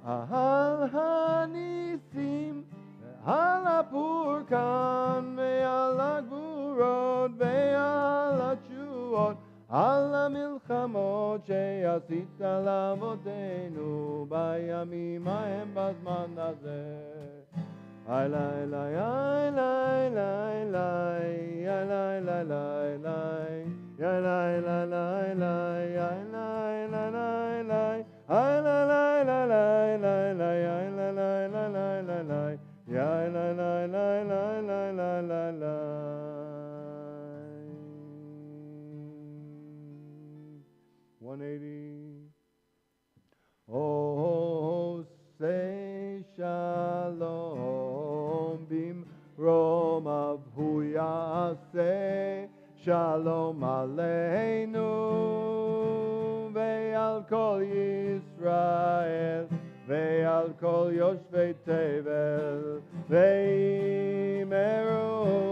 על הניסים ועל הפורקן ועל הגבורות ועל התשועות, על המלחמות שעשית לאבותינו בימים ההם בזמן הזה. Ay lai lai ay lai lai lai ay lai lai lai lai ay lai lai lai lai ay lai lai lai lai ay lai lai lai lai lai lai ay lai lai lai lai lai lai ay lai lai lai lai lai lai lai lai. 180. Oh, say shalom bimrom avhu yaseh shalom aleinu ve'al kol Yisrael ve'al kol yoshvei tevel ve'imeru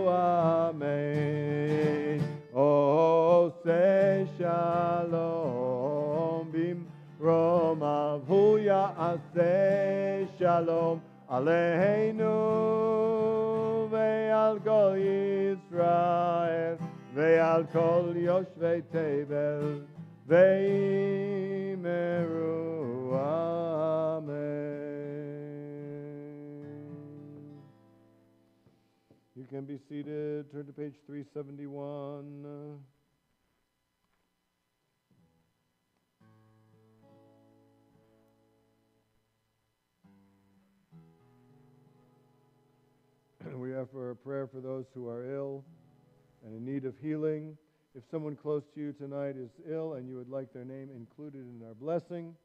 amen. Oh, say shalom bimrom avhu yaseh shalom aleinu ve'al kol Yisrael ve'al kol yoshvei tevel ve'imeru amen. You can be seated. Turn to page 371. We offer a prayer for those who are ill and in need of healing. If someone close to you tonight is ill and you would like their name included in our blessing,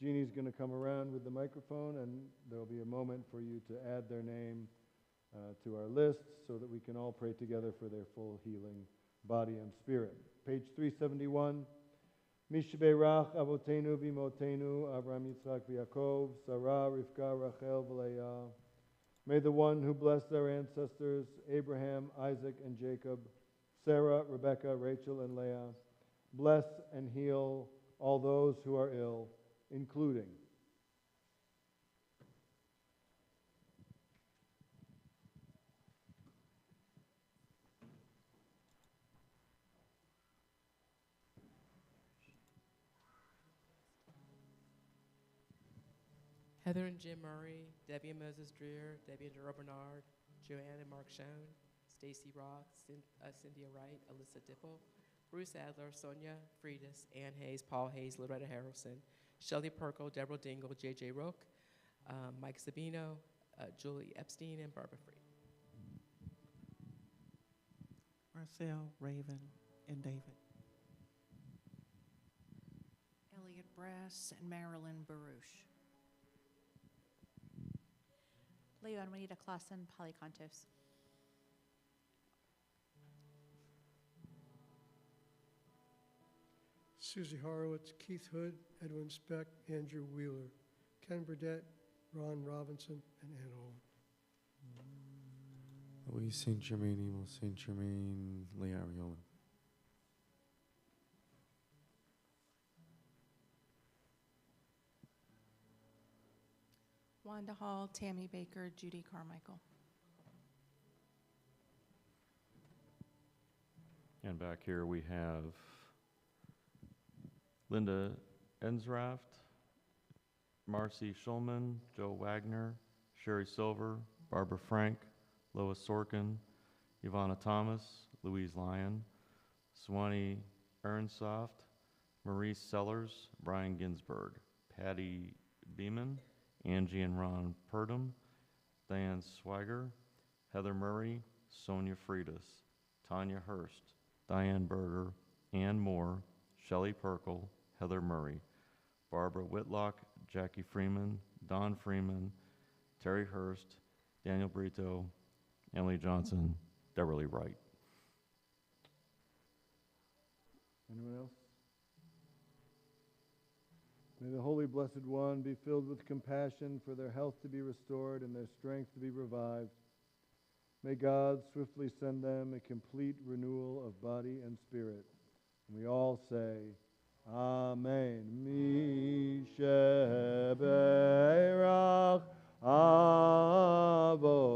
Jeannie's going to come around with the microphone, and there will be a moment for you to add their name to our list so that we can all pray together for their full healing, body and spirit. Page 371. Mishbeirach avotenu v'imotenu Avraham Yitzchak v'Yaakov Sarah Rivka Rachel v'Leah. May the one who blessed our ancestors, Abraham, Isaac, and Jacob, Sarah, Rebekah, Rachel, and Leah, bless and heal all those who are ill, including Heather and Jim Murray, Debbie and Moses Dreer, Debbie and Gerald Bernard, Joanne and Mark Schoen, Stacy Rock, Cynthia Wright, Alyssa Dipple, Bruce Adler, Sonia Friedis, Ann Hayes, Paul Hayes, Loretta Harrelson, Shelley Perkle, Deborah Dingle, J.J. Rook, Mike Sabino, Julie Epstein, and Barbara Free. Marcel, Raven, and David. Elliot Brass and Marilyn Baruch. Leon Juanita Clausen, Polycontos. Susie Horowitz, Keith Hood, Edwin Speck, Andrew Wheeler, Ken Burdett, Ron Robinson, and Ann Owen. Louis Saint Germain, Emo Saint Germain, Leah Ariola. Wanda Hall, Tammy Baker, Judy Carmichael. And back here we have Linda Ensraft, Marcy Schulman, Joe Wagner, Sherry Silver, Barbara Frank, Lois Sorkin, Ivana Thomas, Louise Lyon, Swanee Ernsoft, Maurice Sellers, Brian Ginsberg, Patty Beeman, Angie and Ron Purdom, Diane Swiger, Heather Murray, Sonia Friedis, Tanya Hurst, Diane Berger, Ann Moore, Shelley Perkle, Heather Murray, Barbara Whitlock, Jackie Freeman, Don Freeman, Terry Hurst, Daniel Brito, Emily Johnson, Deborah Lee Wright. anyone else? May the Holy Blessed One be filled with compassion for their health to be restored and their strength to be revived. May God swiftly send them a complete renewal of body and spirit. And we all say, Amen. Mi sheberach avoteinu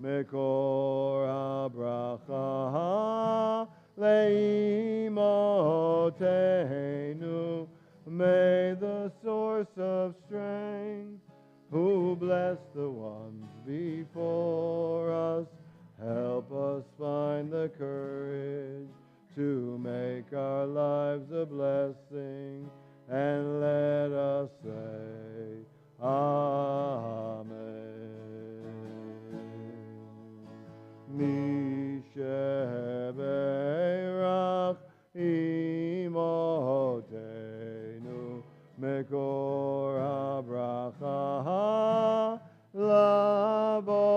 mekor habracha leimotenu. May the source of strength, who bless the ones before us, help us find the courage to make our lives a blessing, and let us say, Amen. Mi sheberach imotenu mekor habracha labotenu.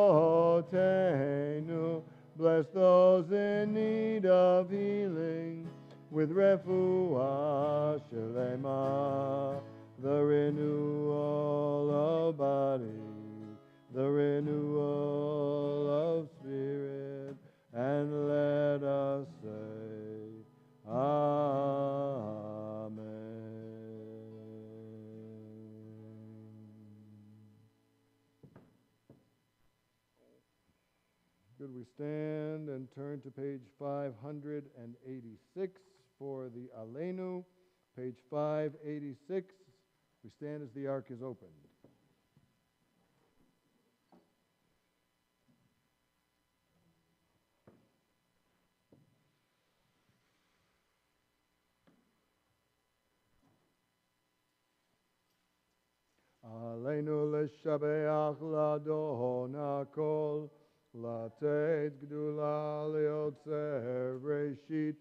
Bless those in need of healing with refuah shelema, the renewal of body, the renewal of spirit, and let us say, Amen. Good, we stand and turn to page 586 for the Aleinu. Page 586. We stand as the ark is opened. Aleinu l'shabeach ladon hakol, לתת גדולה ליוצר ראשית,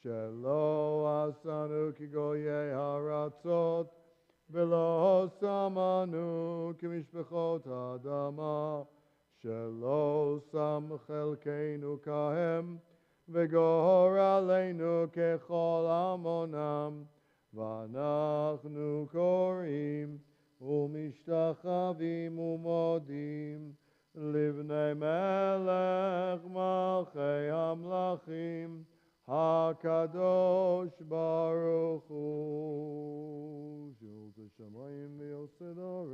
שלא עשנו כגויי הארצות, ולא שמנו כמשפחות האדמה, שלא שם חלקנו כהם, וגורלנו ככל עמונם, ואנחנו קוראים ומשתחווים ומודים, לבני מלך מלכי המלכים, הקדוש ברוך הוא, שירות השמיים ויוסד הארץ.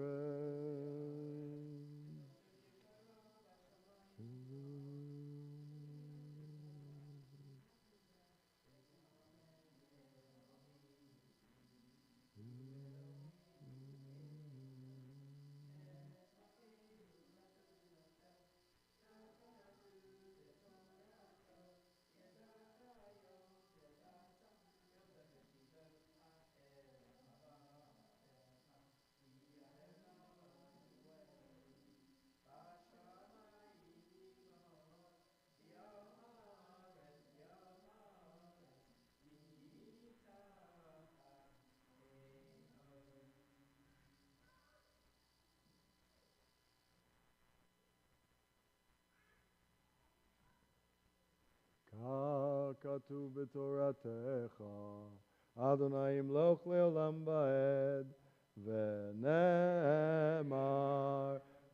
כתוב בתורתך, אדוני ימלוך לעולם ועד, ונאמר,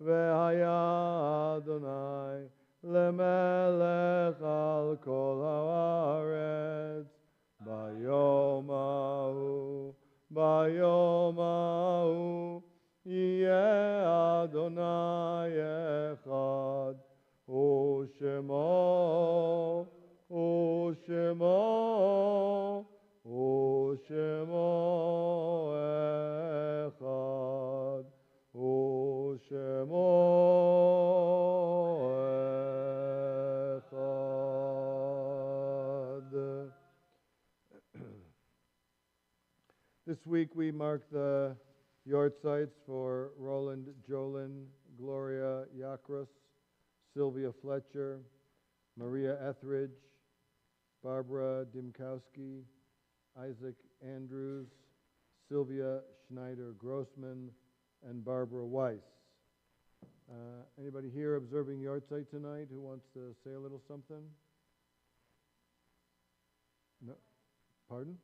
והיה אדוני למלך על כל הארץ, ביום ההוא, יהיה אדוני אחד, ושמו אחד, ושמו אחד. This week we mark the yahrzeits for Roland Jolin, Gloria Yakros, Sylvia Fletcher, Maria Etheridge, Barbara Dimkowski, Isaac Andrews, Sylvia Schneider-Grossman, and Barbara Weiss. Anybody here observing Yahrzeit tonight who wants to say a little something? No? Pardon?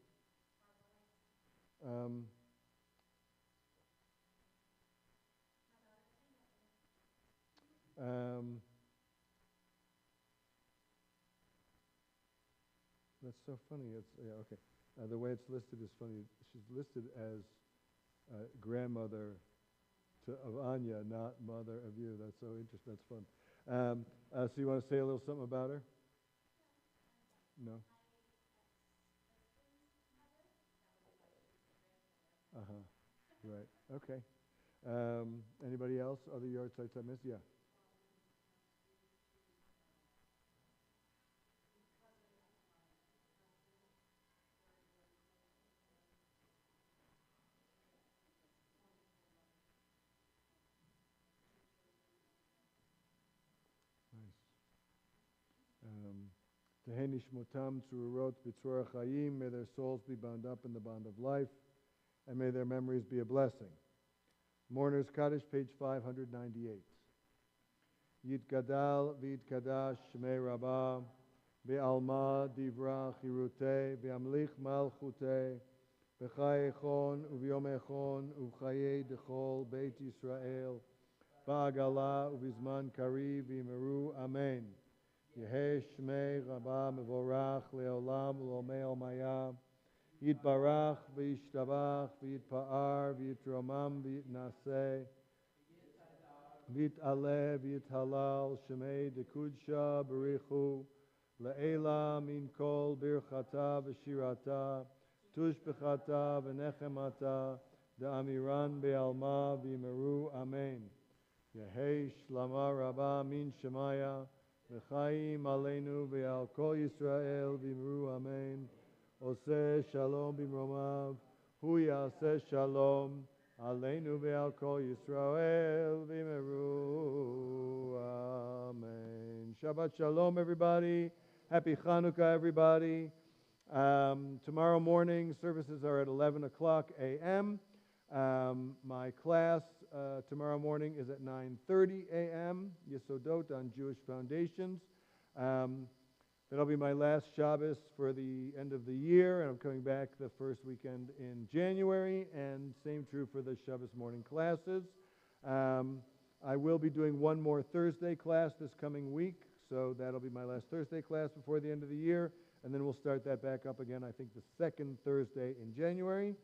That's so funny. It's yeah, okay. The way it's listed is funny. She's listed as grandmother of Anya, not mother of you. That's so interesting. That's fun. So you want to say a little something about her? No? Uh-huh. Right. Okay. Anybody else? Other yard sites I missed? Yeah. Nice. Teheni shmotam tzururot b'tzorah chayim. May their souls be bound up in the bond of life, and may their memories be a blessing. Mourner's Kaddish, page 598. Yit gadal v'yit kadash shmei rabbah, be'alma divra chirutei, be'amlich malchutei, b'chai echon u'v'yom echon u'v'chayei dechol beit Yisrael, ba'agala u'v'zman kariv v'yimeru amen. Yehei shmei rabbah mevorach le'olam u'lomei olmaya, Yitbarach v'yishtabach v'yitpa'ar v'yitromam v'yitnaseh v'yitaleh v'yithalal shemei dekudsha b'richu le'ela min kol birchata v'shirata tushbechata v'nechemata da'amiran be'alma v'yimeru amen. Yehei shlama rabba min shemaya v'chaim aleinu ve'al kol Yisrael v'yimeru amen. Oseh shalom b'mromav, hu yaseh shalom, aleinu ve'al kol Yisrael v'meru. Amen. Shabbat shalom, everybody. Happy Chanukah, everybody. Tomorrow morning, services are at 11 o'clock a.m. My class tomorrow morning is at 9:30 a.m., Yesodot on Jewish Foundations. That'll be my last Shabbos for the end of the year, and I'm coming back the first weekend in January, and same true for the Shabbos morning classes. I will be doing one more Thursday class this coming week, so that'll be my last Thursday class before the end of the year, and then we'll start that back up again, I think, the second Thursday in January.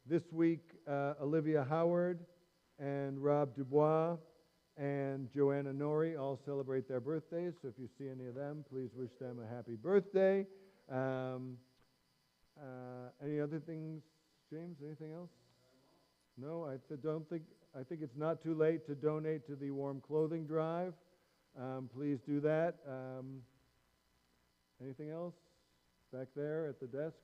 This week, Olivia Howard and Rob Dubois and Joanna Nori all celebrate their birthdays, so if you see any of them, please wish them a happy birthday. Any other things, James? Anything else? No, I think it's not too late to donate to the Warm Clothing Drive. Please do that. Anything else? Back there at the desk.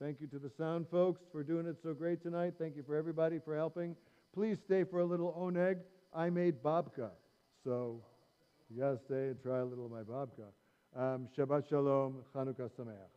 Thank you to the sound folks for doing it so great tonight. Thank you for everybody for helping. Please stay for a little oneg. I made babka, so you got to stay and try a little of my babka. Shabbat shalom, Chanukah sameach.